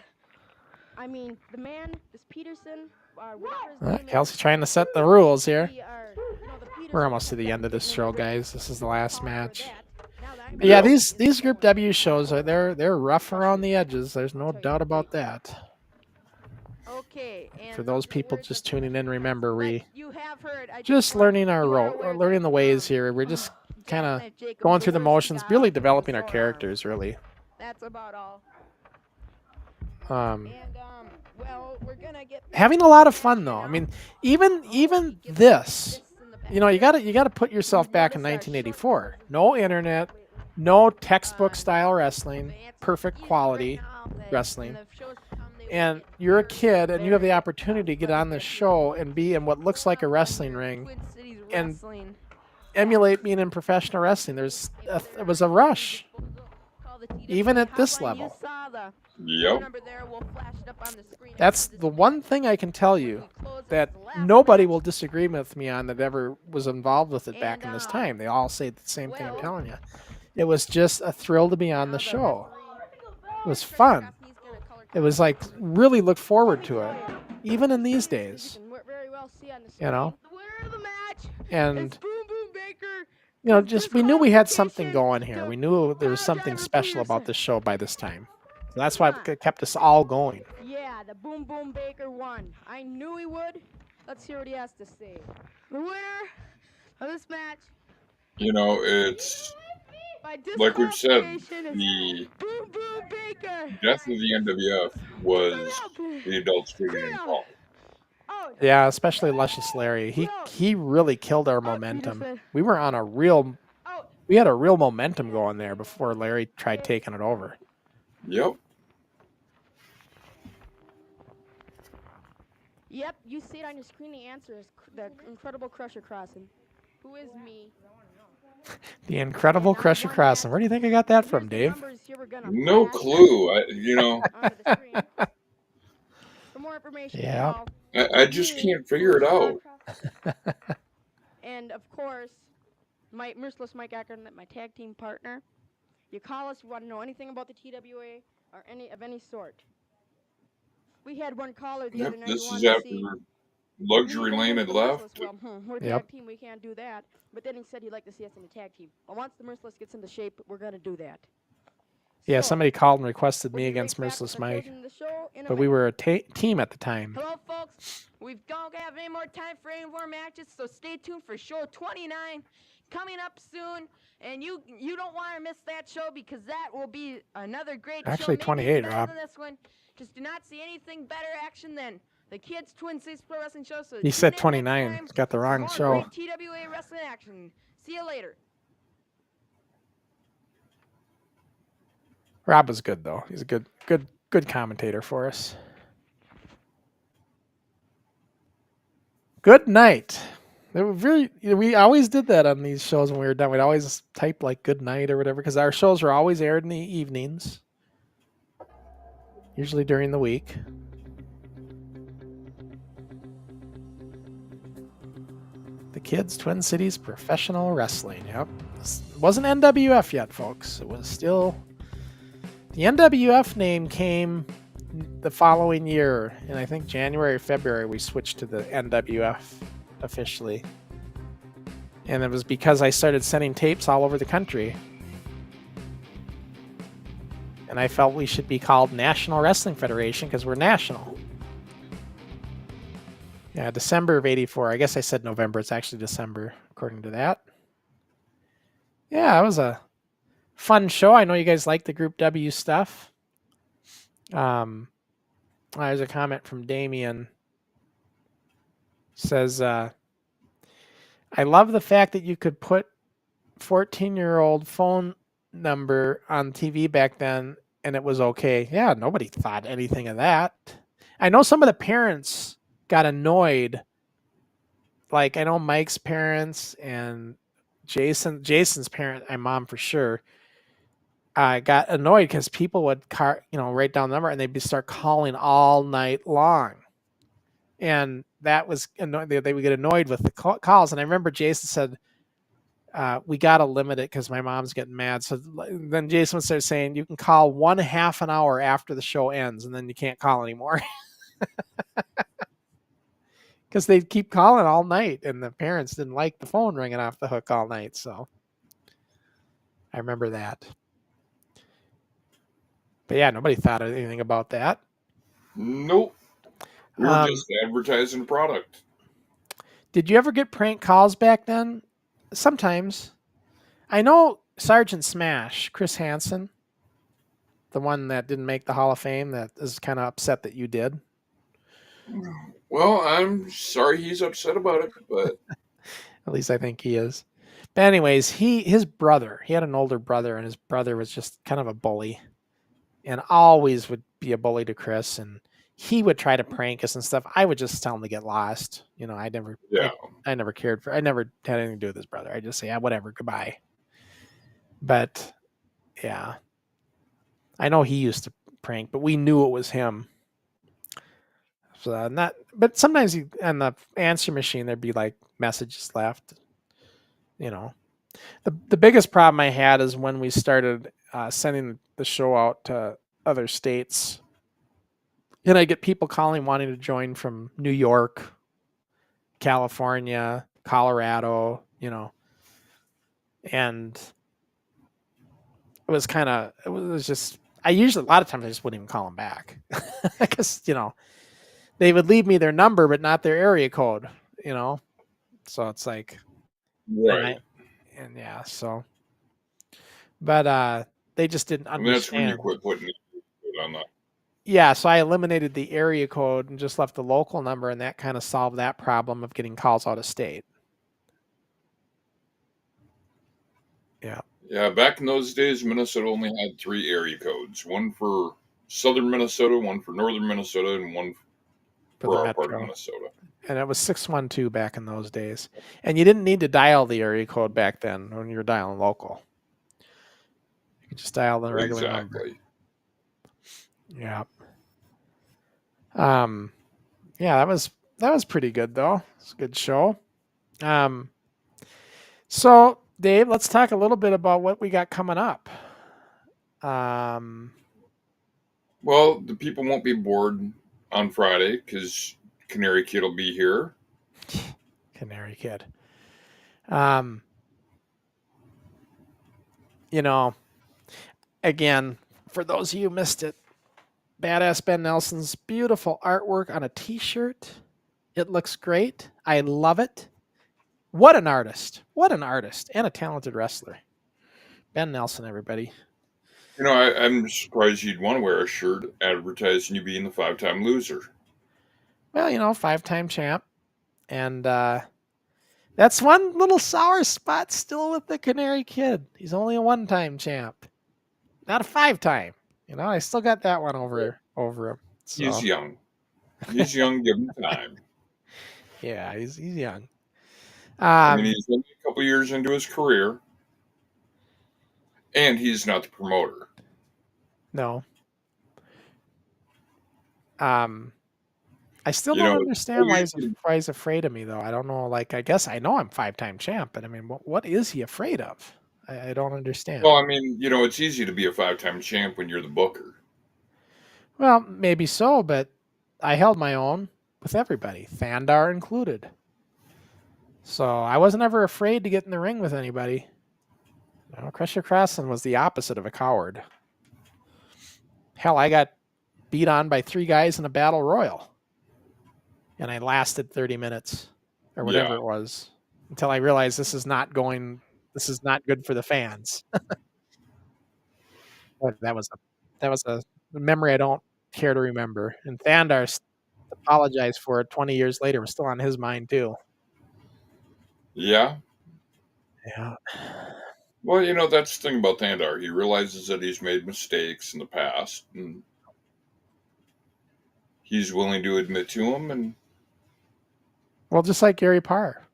I mean, the man, this Peterson, whatever his all right, name is, Kelsey trying to set the rules here. we are, the Peterson We're almost to the has end of this been show, great. guys. This is the last Call for match. that. Now that I'm But yeah, Yeah. these Group W shows are they're rough around the edges. There's no doubt about that. Okay, and For those people where's just the tuning in, remember but we you have heard, I just want- learning our you are role, aware learning that, the ways here. We're just kind of Jackknife Jacob's going the through the worst motions, guy really with developing our sore arm. characters. Really. That's about all. Um, And well, we're gonna get having a lot of fun though. I mean, even this, you know, you gotta put yourself back in 1984. No internet, no textbook style wrestling, perfect quality wrestling. And you're a kid and you have the opportunity to get on this show and be in what looks like a wrestling ring and emulate being in professional wrestling. It was a rush, even at this level. Yep. That's the one thing I can tell you that nobody will disagree with me on that ever was involved with it back in this time. They all say the same thing I'm telling you. It was just a thrill to be on the show. It was fun. It was like really look forward to it, even in these days, you know. The winner of the match And is Boom Boom Baker. you know, just we knew we had something going here. We knew there was something special about this show by this time. So that's why it kept us all going. Yeah, the Boom Boom Baker won. I knew he would. Let's hear what he has to say. The winner of this match You know, it's by like we've said, disqualification is the Boom Boom Baker. death of the NWF was the adults taking it involved. Oh, Yeah, especially Luscious Larry. He really killed our momentum. We were on we had a real momentum going there before Larry tried taking it over. Yep. Yep, you see it on your screen. The answer is the Incredible Crusher Crossen. Who is me? The Incredible Crusher Crossen. Where do you think I got that from, Dave? No clue. You know, For more information, Yeah. call I just can't figure it out. And of course, my Merciless Mike Akron, my tag team partner. You call us. You want to know anything about the TWA or any sort. We had one caller the Yep, other night. this who is wanted to after see Luxury we Lane were had the left. Merciless. Well, we're a Yep. tag team. We can't do that. But then he said he'd like to see us in a tag team. Well, once the Merciless gets into shape, we're going to do that. Yeah, So, somebody called and requested we'll me be against right back Merciless with Mike, closing the show in a but we minute. were a team at the time. Hello, folks. We don't have any more time for any more matches, so stay tuned for show 29 coming up soon. And you don't want to miss that show because that will be another great Actually, show. Maybe 28, better Rob. than this one. Just do not see anything better action than the Kids Twin Cities Pro Wrestling Show. So He tune said in next 29. time Got the for wrong more show. great TWA wrestling action. See you later. Rob was good though. He's a good commentator for us. Good night. They were we always did that on these shows when we were done. We'd always type like good night or whatever because our shows were always aired in the evenings, usually during the week. The Kids Twin Cities Professional Wrestling. Yep. It wasn't NWF yet, folks. It was still... The NWF name came the following year. In, I think, January or February, we switched to the NWF officially. And it was because I started sending tapes all over the country. And I felt we should be called National Wrestling Federation because we're national. Yeah, December of 84. I guess I said November. It's actually December, according to that. Yeah, it was a fun show. I know you guys like the Group W stuff. There's a comment from Damien. Says, I love the fact that you could put 14-year-old phone number on TV back then and it was okay. Yeah, nobody thought anything of that. I know some of the parents got annoyed. Like, I know Mike's parents and Jason's parent, my mom for sure, got annoyed because people would write down the number and they'd start calling all night long. And that was annoying. They would get annoyed with the calls. And I remember Jason said, we got to limit it because my mom's getting mad. So then Jason would start saying, you can call 1/2 an hour after the show ends and then you can't call anymore. Because they'd keep calling all night and the parents didn't like the phone ringing off the hook all night. So I remember that. But yeah, nobody thought anything about that. Nope. We were just advertising product. Did you ever get prank calls back then? Sometimes. I know Sergeant Smash, Chris Hansen, the one that didn't make the Hall of Fame, that is kind of upset that you did. Well, I'm sorry he's upset about it, but at least I think he is. But anyways, his brother, he had an older brother, and his brother was just kind of a bully and always would be a bully to Chris, and he would try to prank us and stuff. I would just tell him to get lost. I never cared for, I never had anything to do with his brother. I just say, whatever, goodbye. But yeah, I know he used to prank, but we knew it was him. So but sometimes on the answer machine, there'd be like messages left. The biggest problem I had is when we started sending the show out to other states. And I get people calling wanting to join from New York, California, Colorado, and it was just, a lot of times I just wouldn't even call them back because, they would leave me their number, but not their area code, so it's like, right. And yeah, so, but they just didn't understand. That's when you quit putting it on that. Yeah, so I eliminated the area code and just left the local number, and that kind of solved that problem of getting calls out of state. Yeah. Yeah, back in those days, Minnesota only had 3 area codes. One for southern Minnesota, one for northern Minnesota, and one for our part of Minnesota. And it was 612 back in those days. And you didn't need to dial the area code back then when you were dialing local. You could just dial the regular number. Yeah. Yeah, that was pretty good though. It's a good show. So Dave, let's talk a little bit about what we got coming up. Well, the people won't be bored on Friday because Canary Kid will be here. Canary Kid. Again, for those of you who missed it, Badass Ben Nelson's beautiful artwork on a t-shirt. It looks great. I love it. What an artist. What an artist and a talented wrestler. Ben Nelson, everybody. I'm surprised you'd want to wear a shirt advertising you being the 5-time loser. Well, 5-time champ. And that's one little sour spot still with the Canary Kid. He's only a 1-time champ. Not a 5-time. I still got that one over him. So. He's young. He's young, give him time. Yeah, he's young. He's only a couple years into his career. And he's not the promoter. No. I still You don't know, it's so understand easy. why he's afraid of me, though. I don't know. Like, I guess I know I'm 5-time champ, but I mean, what is he afraid of? I don't understand. Well, I mean, it's easy to be a 5-time champ when you're the booker. Well, maybe so, but I held my own with everybody, Thandar included. So I wasn't ever afraid to get in the ring with anybody. Crusher Crossen was the opposite of a coward. Hell, I got beat on by 3 guys in a battle royal. And I lasted 30 minutes or whatever it was until I realized this is not good for the fans. But that was a memory I don't care to remember. And Thandar apologized for it 20 years later. It was still on his mind too. Yeah. Yeah. Well, that's the thing about Thandar. He realizes that he's made mistakes in the past, and he's willing to admit to them. And Well, just like Gary Parr.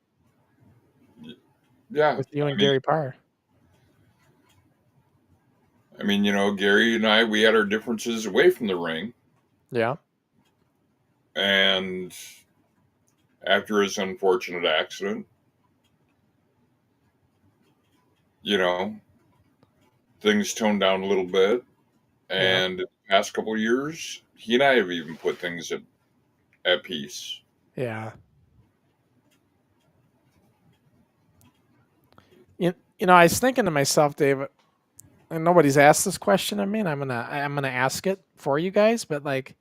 yeah, With you and Gary Parr. I mean, Gary and I, we had our differences away from the ring. Yeah. And after his unfortunate accident, things toned down a little bit. And in the past couple of years, he and I have even put things at peace. Yeah. I was thinking to myself, Dave, and nobody's asked this question of me, and I'm gonna ask it for you guys, but like,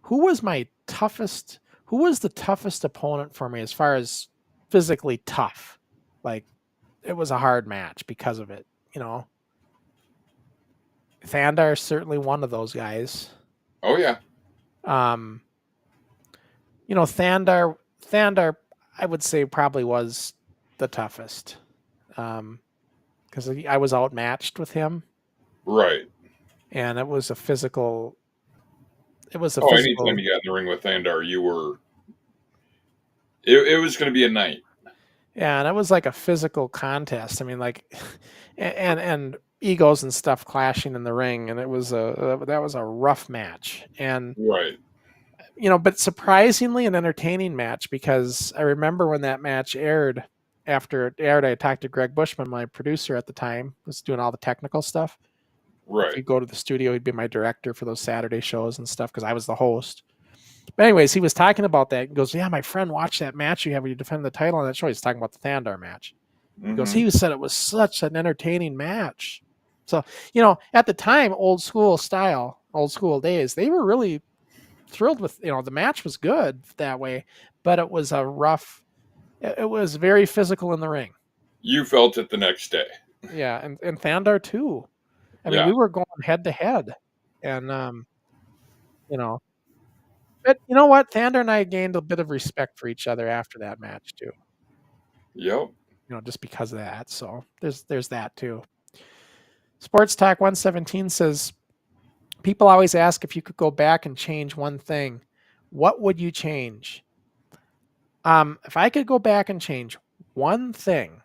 who was the toughest opponent for me as far as physically tough? Like, it was a hard match because of it, Thandar is certainly one of those guys. Oh yeah. Thandar, I would say probably was the toughest. Because I was outmatched with him. Right. And it was a physical. Anytime you got in the ring with Thandar, you were. It was going to be a night. Yeah, and it was like a physical contest. I mean, like, and egos and stuff clashing in the ring, and that was a rough match. And right. But surprisingly an entertaining match, because I remember when that match aired. After it aired, I talked to Greg Bushman, my producer at the time, was doing all the technical stuff. Right. If you go to the studio, he'd be my director for those Saturday shows and stuff because I was the host. But anyways, he was talking about that. He goes, "Yeah, my friend watched that match you have where you defend the title on that show." He's talking about the Thandar match. He goes, he said it was such an entertaining match. So, at the time, old school days, they were really thrilled with, the match was good that way, but it was it was very physical in the ring. You felt it the next day. Yeah, and Thandar too. I mean, we were going head to head, and but you know what? Thandar and I gained a bit of respect for each other after that match too. Yep. Just because of that. So there's that too. Sports Talk 117 says, people always ask if you could go back and change one thing. What would you change? If I could go back and change one thing,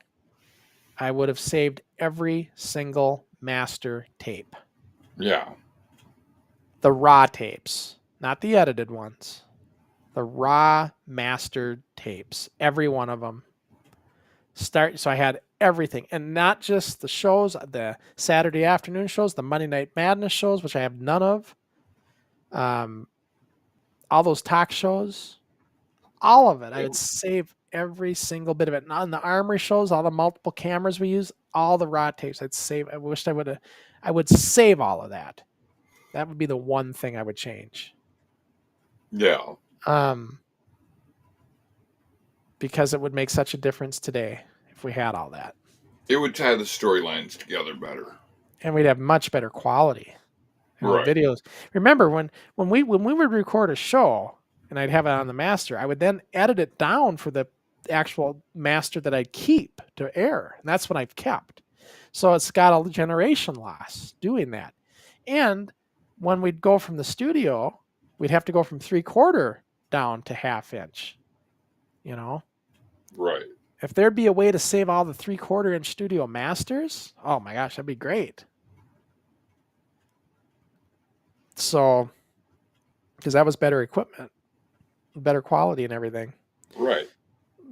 I would have saved every single master tape. Yeah. The raw tapes, not the edited ones. The raw mastered tapes, every one of them. So I had everything, and not just the shows, the Saturday afternoon shows, the Monday Night Madness shows, which I have none of. All those talk shows, all of it. I would save every single bit of it. Not in the Armory shows, all the multiple cameras we use, all the raw tapes. I wished I would save all of that. That would be the one thing I would change. Yeah. Because it would make such a difference today if we had all that. It would tie the storylines together better. And we'd have much better quality. Right. Videos. Remember when we would record a show and I'd have it on the master, I would then edit it down for the actual master that I'd keep to air. And that's what I've kept. So it's got a generation loss doing that. And when we'd go from the studio, we'd have to go from 3/4 down to 1/2 inch. Right. If there'd be a way to save all the 3/4 inch studio masters, oh my gosh, that'd be great. So, because that was better equipment. better quality and everything. Right.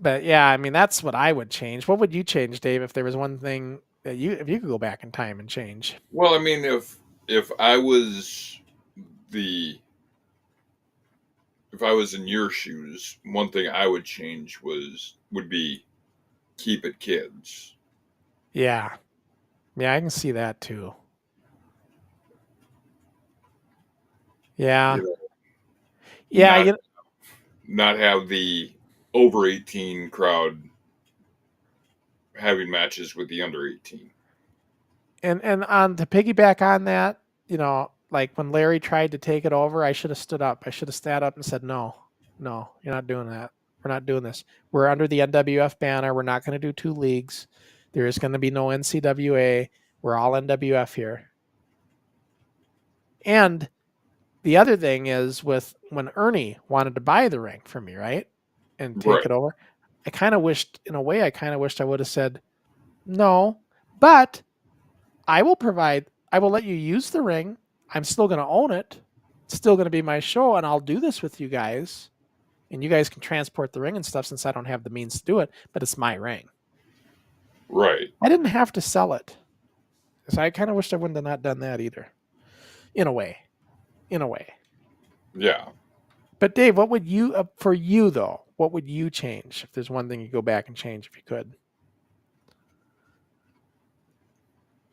But yeah, I mean, that's what I would change. What would you change, Dave, if there was one thing that if you could go back in time and change? Well, I mean, if I was if I was in your shoes, one thing I would change would be keep it kids. Yeah. Yeah, I can see that too. Yeah. You know, Yeah, not have the over 18 crowd having matches with the under 18. and on to piggyback on that, like when Larry tried to take it over, I should have stood up. I should have stood up and said, no, you're not doing that. We're not doing this. We're under the NWF banner. We're not going to do 2 leagues. There is going to be no NCWA. We're all NWF here. And the other thing is with when Ernie wanted to buy the ring from me, right? And take it over. I kind of wished I would have said, no, but I will let you use the ring. I'm still going to own it. It's still going to be my show, and I'll do this with you guys. And you guys can transport the ring and stuff since I don't have the means to do it, but it's my ring. Right. I didn't have to sell it. So I kind of wished I wouldn't have not done that either. In a way. Yeah. But Dave, what would you, for you though, what would you change if there's one thing you go back and change if you could?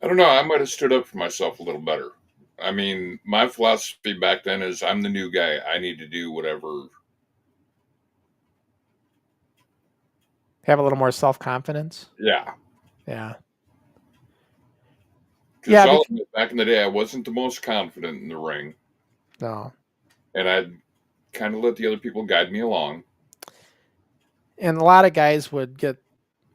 I don't know. I might have stood up for myself a little better. I mean, my philosophy back then is I'm the new guy. I need to do whatever. Have a little more self-confidence? Yeah. Yeah. Yeah. Back in the day, I wasn't the most confident in the ring. No. And I'd kind of let the other people guide me along. And a lot of guys would get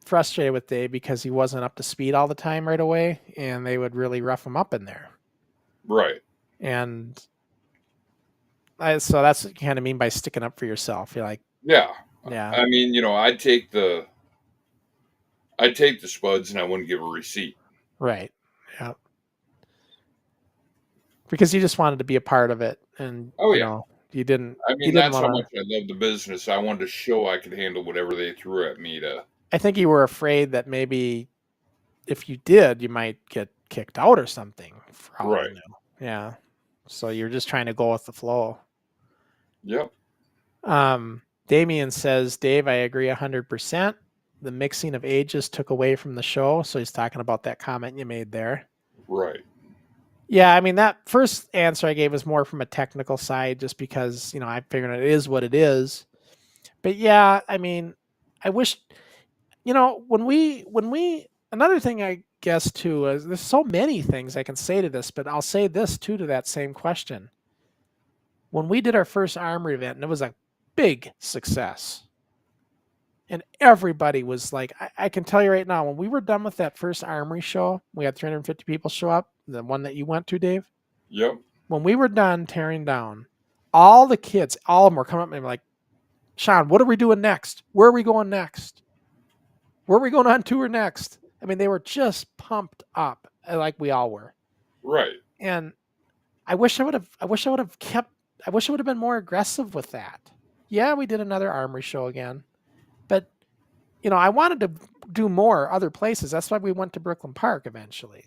frustrated with Dave because he wasn't up to speed all the time right away, and they would really rough him up in there. Right. And so that's what you kind of mean by sticking up for yourself. You're like, yeah. I mean, I'd take the spuds and I wouldn't give a receipt. Right. Yeah. Because you just wanted to be a part of it, and you didn't. I mean, that's how much I love the business. I wanted to show I could handle whatever they threw at me. I think you were afraid that maybe if you did, you might get kicked out or something. For all you knew. Yeah. So you're just trying to go with the flow. Yep. Damien says, Dave, I agree 100%. The mixing of ages took away from the show. So he's talking about that comment you made there. Right. Yeah, I mean, that first answer I gave was more from a technical side just because, I figured it is what it is. But yeah, I mean, I wish, when we, another thing I guess too is there's so many things I can say to this, but I'll say this too to that same question. When we did our first Armory event, and it was a big success, and everybody was like, I can tell you right now, when we were done with that first Armory show, we had 350 people show up, the one that you went to, Dave. Yep. When we were done tearing down, all the kids, all of them were coming up and they were like, Sean, what are we doing next? Where are we going next? Where are we going on tour next? I mean, they were just pumped up like we all were. Right. And I wish I would have been more aggressive with that. Yeah, we did another Armory show again. But, I wanted to do more other places. That's why we went to Brooklyn Park eventually.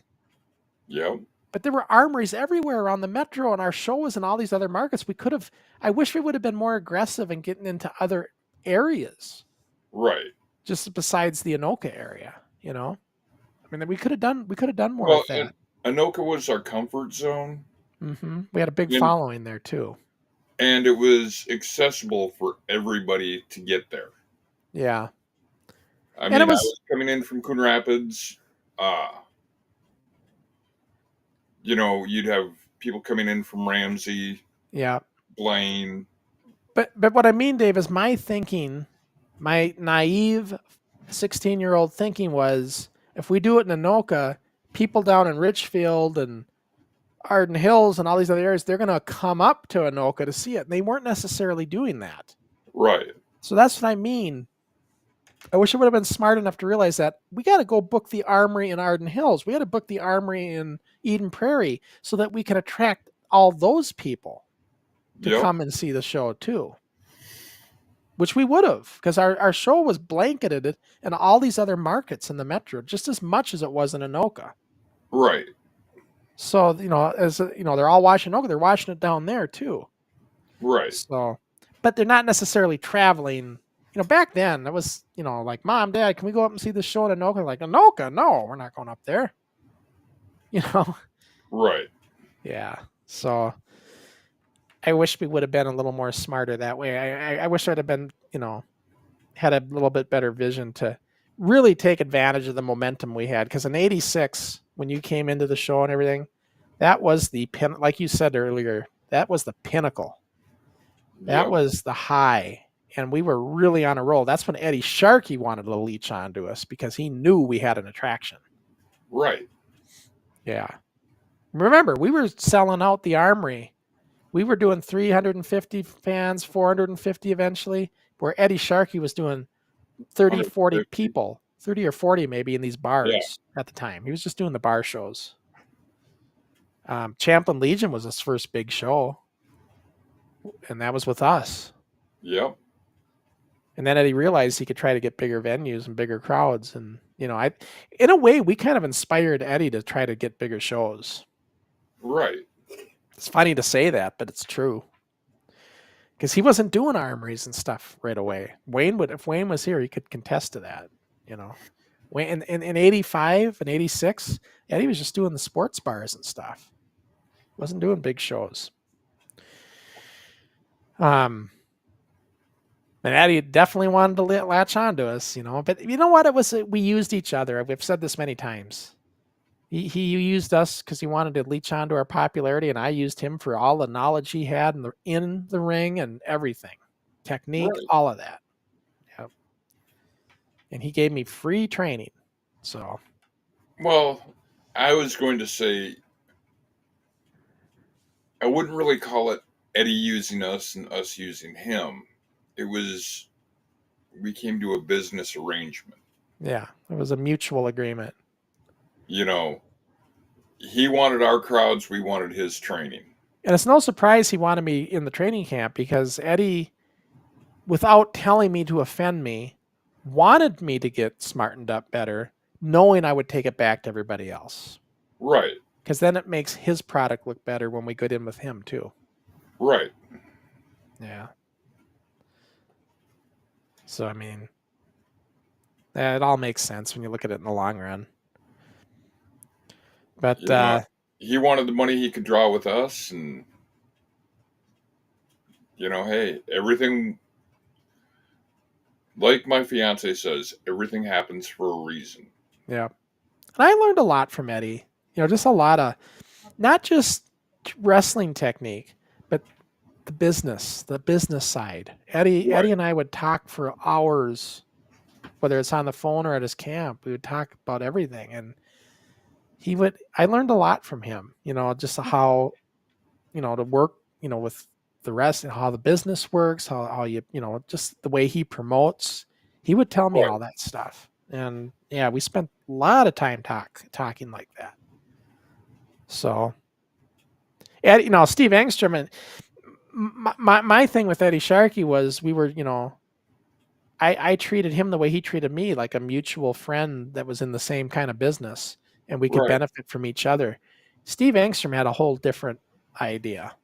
Yep. But there were armories everywhere around the metro, and our show was in all these other markets. I wish we would have been more aggressive in getting into other areas. Right. Just besides the Anoka area, I mean, we could have done more with that. Anoka was our comfort zone. Mm-hmm. We had a big following there too. And it was accessible for everybody to get there. Yeah. I mean, I was coming in from Coon Rapids. You'd have people coming in from Ramsey. Yeah. Blaine. But what I mean, Dave, is my thinking, my naive 16-year-old thinking was, if we do it in Anoka, people down in Richfield and Arden Hills and all these other areas, they're going to come up to Anoka to see it. And they weren't necessarily doing that. Right. So that's what I mean. I wish I would have been smart enough to realize that we got to go book the Armory in Arden Hills. We got to book the Armory in Eden Prairie so that we can attract all those people to come and see the show too. which we would have, because our show was blanketed in all these other markets in the metro just as much as it was in Anoka. Right. So, as they're all watching Anoka, they're watching it down there too. Right. So, but they're not necessarily traveling. Back then it was, like, Mom, Dad, can we go up and see this show in Anoka? Like, Anoka? No, we're not going up there. Right. Yeah. So I wish we would have been a little more smarter that way. I wish I'd have been, had a little bit better vision to really take advantage of the momentum we had. Because in '86, when you came into the show and everything, that was the pin, like you said earlier, that was the pinnacle. That Yep. was the high. And we were really on a roll. That's when Eddie Sharkey wanted to leech onto us because he knew we had an attraction. Right. Yeah. Remember, we were selling out the Armory. We were doing 350 fans, 450 eventually, where Eddie Sharkey was doing 30, 40 150. people, 30 or 40 maybe in these bars at the time. He was just doing the bar shows. Champlin Legion was his first big show, and that was with us. Yep. And then Eddie realized he could try to get bigger venues and bigger crowds. And, in a way, we kind of inspired Eddie to try to get bigger shows. Right. It's funny to say that, but it's true. Because he wasn't doing armories and stuff right away. If Wayne was here, he could contest to that. Wayne in '85 and '86, Eddie was just doing the sports bars and stuff. Wasn't doing big shows. And Eddie definitely wanted to latch on to us, But you know what? It was we used each other. We've said this many times. He used us because he wanted to leech onto our popularity, and I used him for all the knowledge he had in the ring and everything, technique, Right. all of that. Yep. And he gave me free training. So, Well, I was going to say I wouldn't really call it Eddie using us and us using him. We came to a business arrangement. yeah, it was a mutual agreement. He wanted our crowds, we wanted his training. And it's no surprise he wanted me in the training camp because Eddie, without telling me to offend me, wanted me to get smartened up better, knowing I would take it back to everybody else. Right. Because then it makes his product look better when we get in with him too. Right. Yeah. So, it all makes sense when you look at it in the long run. But he wanted the money he could draw with us, and hey, everything, like my fiance says, everything happens for a reason. Yeah. And I learned a lot from Eddie. Just a lot of not just wrestling technique, but the business side. Eddie and I would talk for hours, whether it's on the phone or at his camp. We would talk about everything, and I learned a lot from him, just how, to work, with the rest and how the business works, how you, just the way he promotes. He would tell me all that stuff. And yeah, we spent a lot of time talking like that. So, Eddie, Steve Engstrom, and my thing with Eddie Sharkey was we were, I treated him the way he treated me, like a mutual friend that was in the same kind of business, and we could benefit from each other. Steve Engstrom had a whole different idea.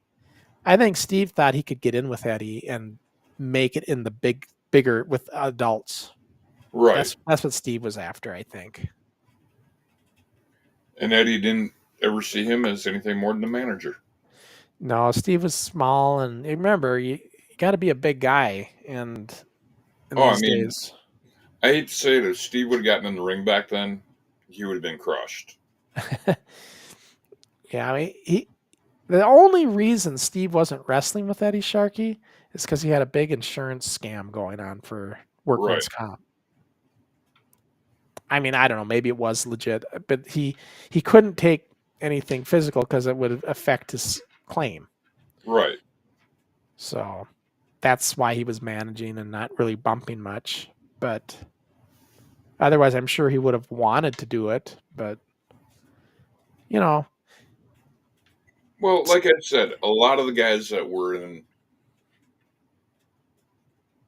I think Steve thought he could get in with Eddie and make it in the bigger with adults. Right. That's what Steve was after, I think. And Eddie didn't ever see him as anything more than a manager. No, Steve was small, and remember, you got to be a big guy, and these days. I hate to say it, if Steve would have gotten in the ring back then, he would have been crushed. Yeah, the only reason Steve wasn't wrestling with Eddie Sharkey is because he had a big insurance scam going on for workman's comp. I don't know, maybe it was legit, but he couldn't take anything physical because it would affect his claim. Right. So that's why he was managing and not really bumping much. But otherwise, I'm sure he would have wanted to do it. But, Well, like I said, a lot of the guys that were in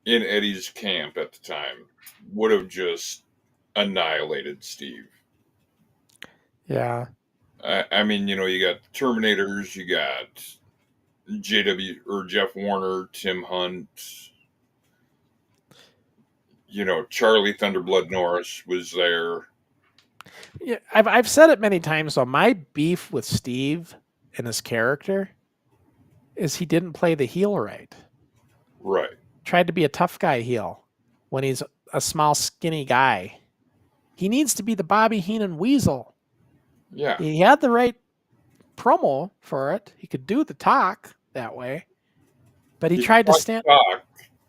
in Eddie's camp at the time would have just annihilated Steve. Yeah. I mean, you got the Terminators, you got JW or Jeff Warner, Tim Hunt, Charlie Thunderblood Norris was there. Yeah, I've said it many times though. My beef with Steve and his character is he didn't play the heel right. Right. Tried to be a tough guy heel when he's a small, skinny guy. He needs to be the Bobby Heenan Weasel. Yeah. He had the right promo for it. He could do the talk that way, but he tried to stand.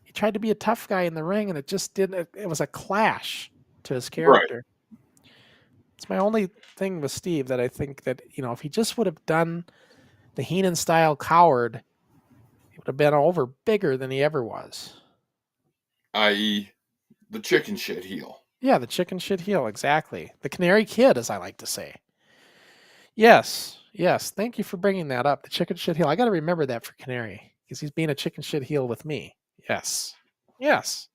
He tried to be a tough guy in the ring, and it just didn't. It was a clash to his character. Right. It's my only thing with Steve that I think that if he just would have done the Heenan style coward, he would have been over bigger than he ever was. I.e., the chicken shit heel. Yeah, the chicken shit heel, exactly. The Canary Kid, as I like to say. Yes. Thank you for bringing that up. The chicken shit heel. I got to remember that for Canary because he's being a chicken shit heel with me. Yes.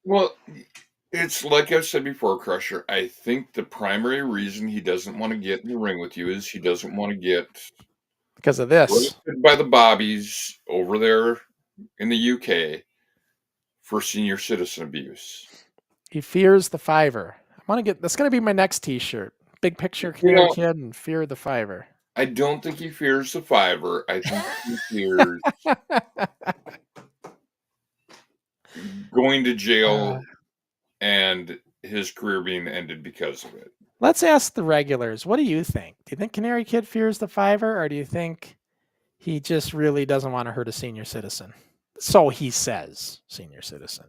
Well, it's like I've said before, Crusher. I think the primary reason he doesn't want to get in the ring with you is he doesn't want to get because of this roasted by the bobbies over there in the UK for senior citizen abuse. He fears the fiver. I want to get. That's going to be my next T-shirt. Big picture Canary Kid and fear the fiver. I don't think he fears the fiver. I think he fears going to jail and his career being ended because of it. Let's ask the regulars. What do you think? Do you think Canary Kid fears the fiver, or do you think he just really doesn't want to hurt a senior citizen? So he says, senior citizen.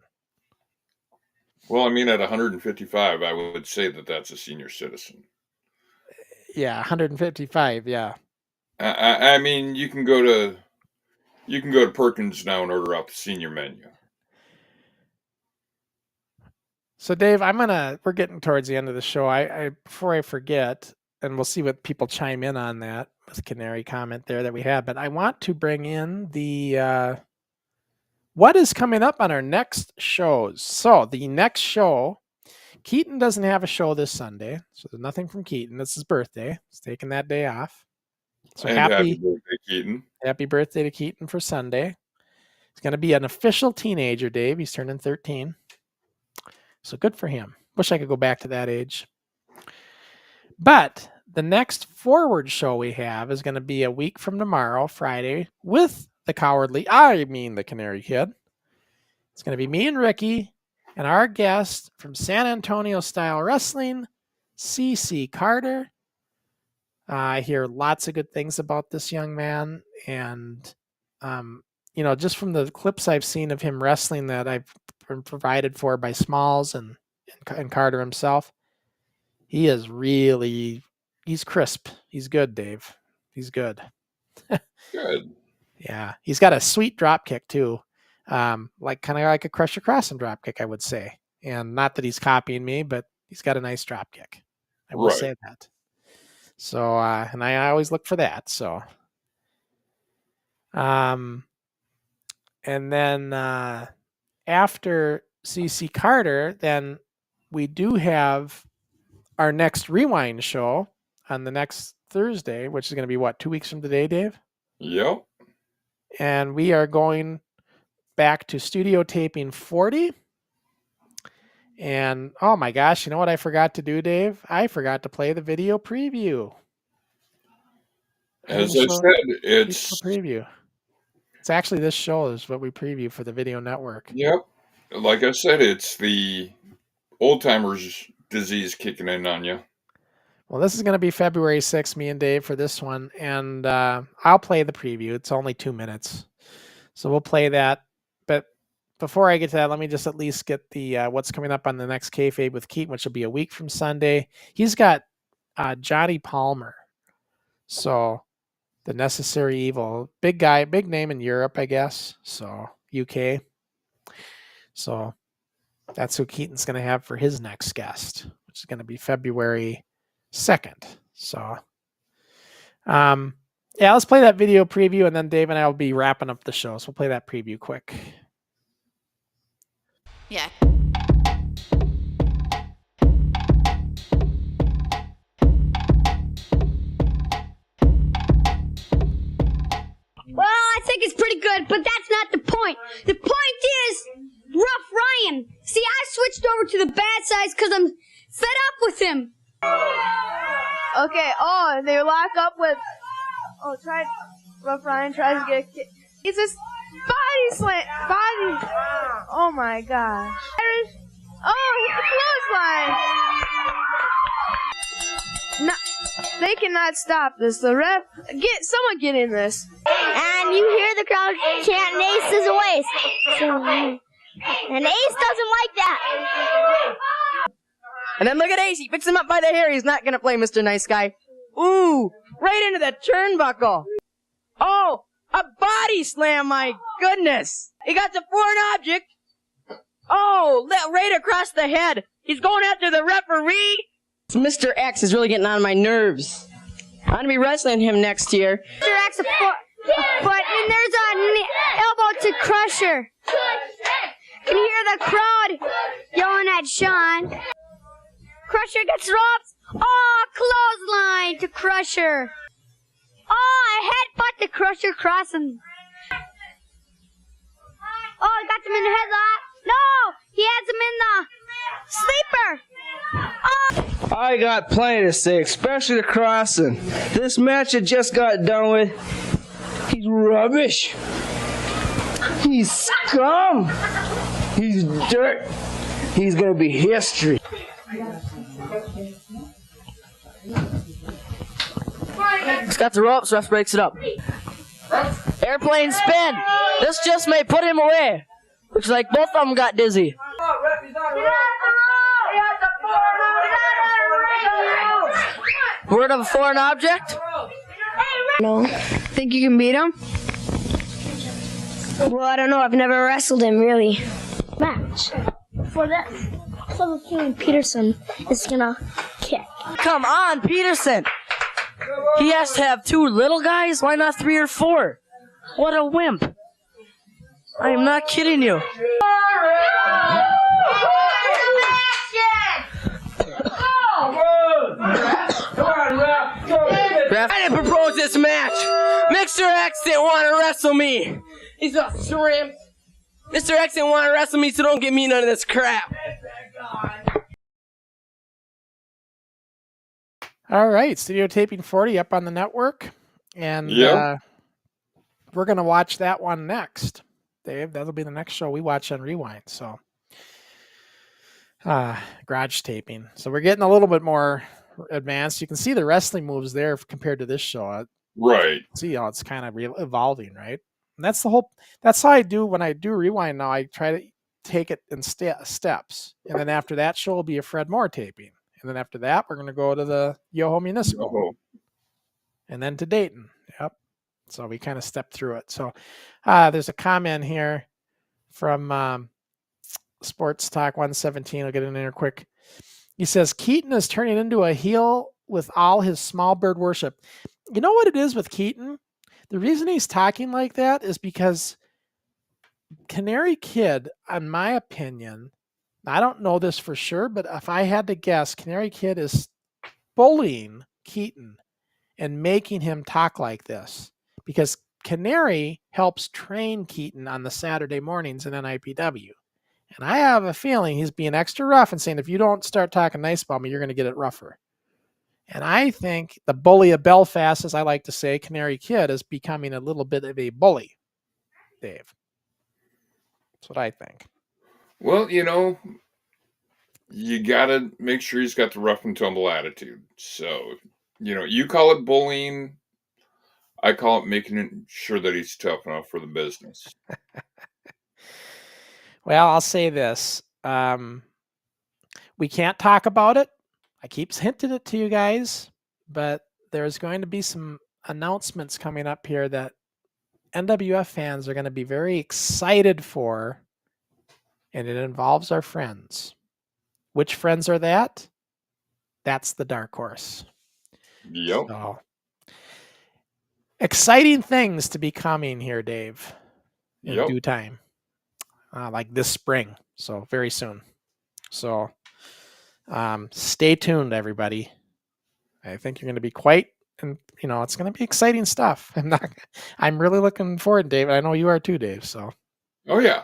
Well, I mean, at 155, I would say that that's a senior citizen. Yeah, 155. Yeah. I mean, you can go to Perkins now and order out the senior menu. So Dave, we're getting towards the end of the show. I before I forget, and we'll see what people chime in on that with Canary comment there that we had, but I want to bring in the what is coming up on our next shows. So the next show, Keaton doesn't have a show this Sunday, so there's nothing from Keaton. It's his birthday. He's taking that day off. So happy birthday, Keaton. Happy birthday to Keaton for Sunday. He's going to be an official teenager, Dave. He's turning 13. So good for him. Wish I could go back to that age. But the next forward show we have is going to be a week from tomorrow, Friday, with the Canary Kid. It's going to be me and Ricky and our guest from San Antonio Style Wrestling, CC Carter. I hear lots of good things about this young man. And, just from the clips I've seen of him wrestling that I've been provided for by Smalls and Carter himself, he's crisp. He's good, Dave. He's good. Good. Yeah. He's got a sweet drop kick too. Kind of like a Crusher Crossen drop kick, I would say. And not that he's copying me, but he's got a nice drop kick. I will say that. So, and I always look for that. So, and then after CC Carter, then we do have our next Rewind show on the next Thursday, which is going to be 2 weeks from today, Dave? Yep. And we are going back to studio taping 40. And oh my gosh, you know what I forgot to do, Dave? I forgot to play the video preview. As I said, it's a preview. It's actually this show is what we preview for the Video Network. Yep. Like I said, it's the old timers disease kicking in on you. Well, this is going to be February 6th, me and Dave for this one. And I'll play the preview. It's only 2 minutes. So we'll play that. But before I get to that, let me just at least get the what's coming up on the next Kayfabe with Keaton, which will be a week from Sunday. He's got Johnny Palmer. So the Necessary Evil. Big guy, big name in Europe, I guess. So UK. So that's who Keaton's going to have for his next guest, which is going to be February 2nd. So, let's play that video preview, and then Dave and I will be wrapping up the show. So we'll play that preview quick. Yeah. Well, I think it's pretty good, but that's not the point. The point is, Rough Ryan. See, I switched over to the bad side because I'm fed up with him. Okay, oh, they lock up with... Oh, Rough Ryan tries to get a kick. It's this body slam. Oh my gosh. Oh, hit the clothesline. No, they cannot stop this. The ref, someone get in this. And you hear the crowd chanting Ace is a waste. And Ace doesn't like that. And then look at Ace. He picks him up by the hair. He's not going to play Mr. Nice Guy. Ooh, right into the turnbuckle. Oh, a body slam. My goodness. He got the foreign object. Oh, right across the head. He's going after the referee. Mr. X is really getting on my nerves. I'm going to be wrestling him next year. Mr. X a foot, and there's an elbow to Crusher. You can hear the crowd yelling at Sean. Crusher gets dropped. Oh, clothesline to Crusher. Oh, a headbutt to Crusher Crossen. Oh, he got him in the headlock. No, he has him in the sleeper. Oh. I got plenty to say, especially to Crossen. This match I just got done with, he's rubbish. He's scum. He's dirt. He's gonna be history. He's got the ropes, ref breaks it up. Airplane spin. This just may put him away. Looks like both of them got dizzy. Word of a foreign object? No. Think you can beat him? Well, I don't know. I've never wrestled him, really. Match. For this. So Peterson is gonna kick. Come on, Peterson. He has to have 2 little guys? Why not 3 or 4? What a wimp. I am not kidding you. Ref, I didn't propose this match. Mr. X didn't want to wrestle me. He's a shrimp. Mr. X didn't want to wrestle me, so don't give me none of this crap. All right, Studio Taping 40 up on the network. And we're going to watch that one next. Dave, that'll be the next show we watch on Rewind. So, garage taping. So we're getting a little bit more advanced. You can see the wrestling moves there compared to this show. Right. See how it's kind of evolving, right? And that's the whole. That's how I do when I do Rewind now. I try to take it in steps, and then after that show will be a Fred Moore taping, and then after that we're going to go to the Yoho Municipal, and then to Dayton. Yep. So we kind of stepped through it. So there's a comment here from Sports Talk 117. I'll get in there quick. He says, Keaton is turning into a heel with all his small bird worship. You know what it is with Keaton? The reason he's talking like that is because Canary Kid, in my opinion, I don't know this for sure, but if I had to guess, Canary Kid is bullying Keaton and making him talk like this. Because Canary helps train Keaton on the Saturday mornings in NIPW. And I have a feeling he's being extra rough and saying, if you don't start talking nice about me, you're going to get it rougher. And I think the bully of Belfast, as I like to say, Canary Kid, is becoming a little bit of a bully, Dave. That's what I think. Well, you know, you got to make sure he's got the rough and tumble attitude. So, you know, you call it bullying. I call it making sure that he's tough enough for the business. Well, I'll say this. We can't talk about it. I keep hinting it to you guys, but there's going to be some announcements coming up here that NWF fans are going to be very excited for, and it involves our friends. Which friends are that? That's the Dark Horse. Yep. So, exciting things to be coming here, Dave, in due time. like this spring. So very soon. So stay tuned, everybody. I think you're going to be and it's going to be exciting stuff. I'm really looking forward, Dave. I know you are too, Dave. So. Oh yeah,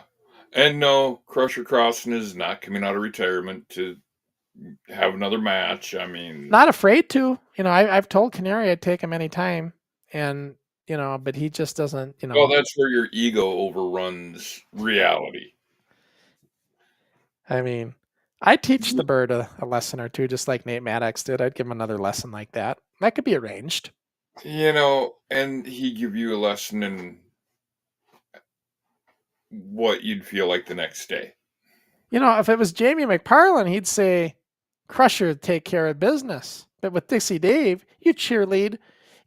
and no, Crusher Crossen is not coming out of retirement to have another match. I mean, not afraid to. I've told Canary I'd take him anytime, and but he just doesn't. Well, that's where your ego overruns reality. I mean, I teach the bird a lesson or two, just like Nate Maddox did. I'd give him another lesson like that. That could be arranged. And he give you a lesson in what you'd feel like the next day. If it was Jamie McParland, he'd say, Crusher, take care of business. But with Dixie Dave, you cheerlead.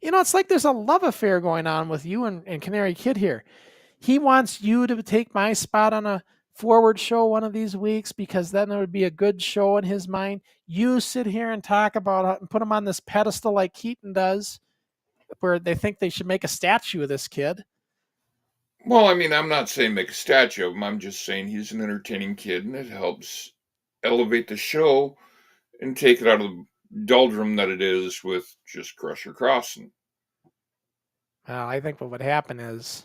It's like there's a love affair going on with you and Canary Kid here. He wants you to take my spot on a forward show one of these weeks because then it would be a good show in his mind. You sit here and talk about it and put him on this pedestal like Keaton does, where they think they should make a statue of this kid. Well, I mean, I'm not saying make a statue of him. I'm just saying he's an entertaining kid, and it helps elevate the show and take it out of the doldrum that it is with just Crusher Crossen. Well, I think what would happen is,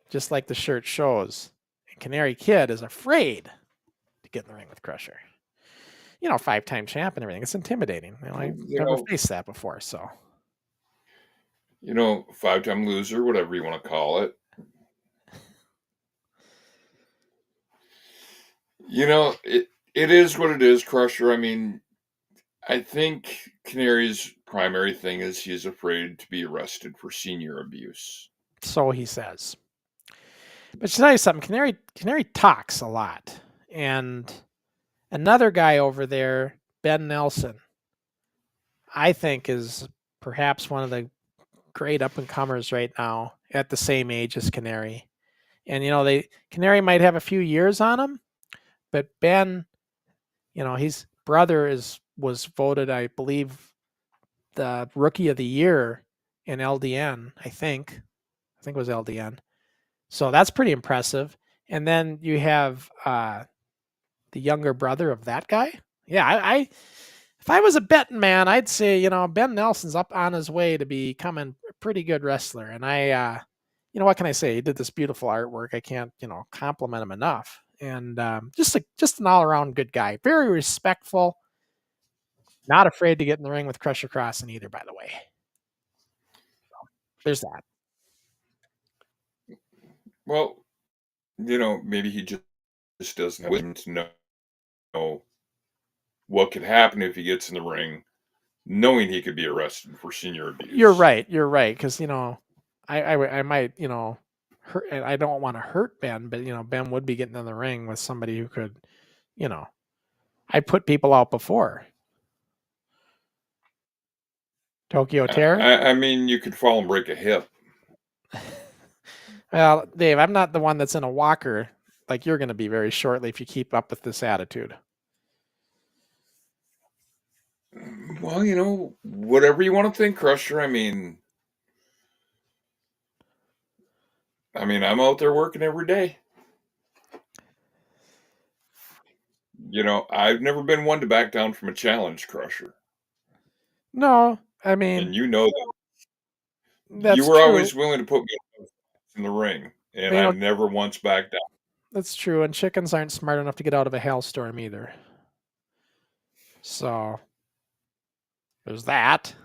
just like the shirt shows, Canary Kid is afraid to get in the ring with Crusher. 5-time champ and everything. It's intimidating. I've never faced that before, so. 5-time loser, whatever you want to call it. It is what it is, Crusher. I mean, I think Canary's primary thing is he's afraid to be arrested for senior abuse. So he says. But to tell you something, Canary talks a lot. And another guy over there, Ben Nelson, I think is perhaps one of the great up-and-comers right now at the same age as Canary. And, Canary might have a few years on him, but Ben, his brother was voted, I believe, the Rookie of the Year in LDN, I think. It was LDN. So that's pretty impressive. And then you have the younger brother of that guy. Yeah, if I was a betting man, I'd say, Ben Nelson's up on his way to becoming a pretty good wrestler. And what can I say? He did this beautiful artwork. I can't, compliment him enough. And just an all-around good guy. Very respectful. Not afraid to get in the ring with Crusher Crossen either, by the way. So, there's that. Well, maybe he just doesn't know what could happen if he gets in the ring, knowing he could be arrested for senior abuse. You're right, because I might hurt. I don't want to hurt Ben, but Ben would be getting in the ring with somebody who could, I put people out before. Tokyo Terror. I mean, you could fall and break a hip. Well, Dave, I'm not the one that's in a walker like you're going to be very shortly if you keep up with this attitude. Well, whatever you want to think, Crusher. I mean, I'm out there working every day. I've never been one to back down from a challenge, Crusher. No, I mean, and you know that. That's you were true. always willing to put me in the ring, and I never once backed down. That's true, and chickens aren't smart enough to get out of a hailstorm either. So, there's that.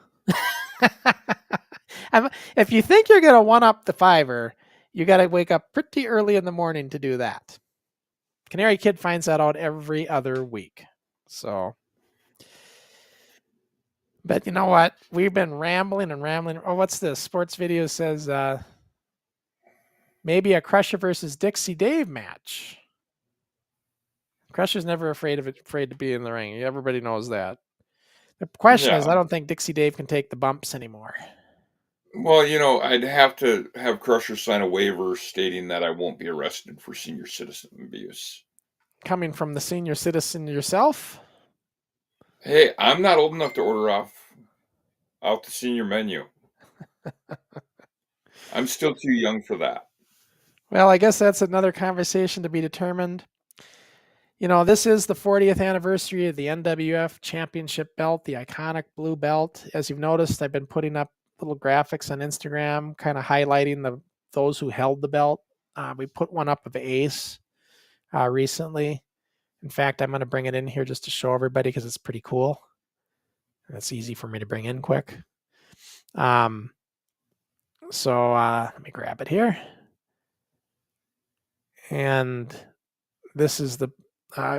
If you think you're going to one-up the Fiverr, you got to wake up pretty early in the morning to do that. Canary Kid finds that out every other week. So, but you know what? We've been rambling and rambling. Oh, what's this? Sports Video says maybe a Crusher versus Dixie Dave match. Crusher's never afraid to be in the ring. Everybody knows that. The question is, I don't think Dixie Dave can take the bumps anymore. Well, I'd have to have Crusher sign a waiver stating that I won't be arrested for senior citizen abuse. Coming from the senior citizen yourself? Hey, I'm not old enough to order out the senior menu. I'm still too young for that. Well, I guess that's another conversation to be determined. You know, this is the 40th anniversary of the NWF Championship belt, the iconic blue belt. As you've noticed, I've been putting up little graphics on Instagram, kind of highlighting those who held the belt. We put one up of Ace recently. In fact, I'm going to bring it in here just to show everybody because it's pretty cool. And it's easy for me to bring in quick. So let me grab it here. And this is the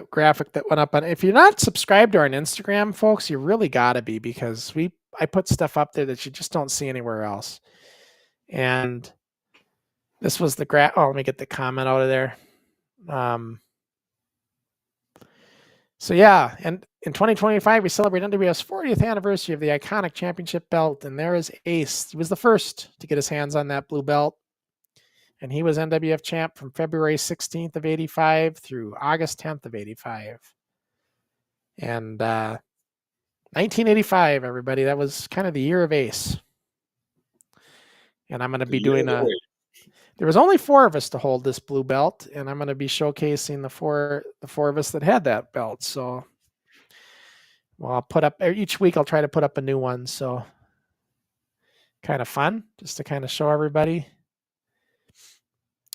graphic that went up on. If you're not subscribed to our Instagram, folks, you really got to be, because I put stuff up there that you just don't see anywhere else. And this was the let me get the comment out of there. So yeah, and in 2025 we celebrate NWF's 40th anniversary of the iconic championship belt, and there is Ace. He was the first to get his hands on that blue belt, and he was NWF champ from February 16th of 85 through August 10th of 85. And 1985, everybody, that was kind of the year of Ace. And I'm going to be doing there was only 4 of us to hold this blue belt, and I'm going to be showcasing the four of us that had that belt. So, well, I'll put up each week. I'll try to put up a new one. So, kind of fun, just to kind of show everybody.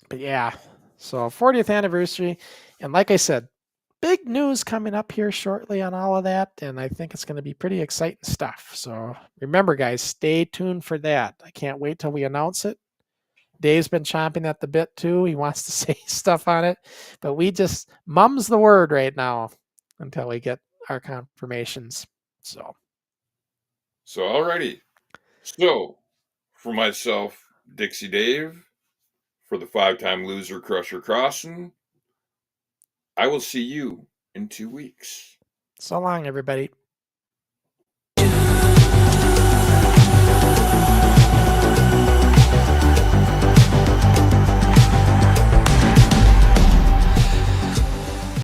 But yeah, so 40th anniversary, and like I said, big news coming up here shortly on all of that, and I think it's going to be pretty exciting stuff. So remember, guys, stay tuned for that. I can't wait till we announce it. Dave's been chomping at the bit too. He wants to say stuff on it, but we just mum's the word right now until we get our confirmations. So alrighty. So for myself, Dixie Dave, for the 5-time loser Crusher Crossen, I will see you in 2 weeks. So long, everybody.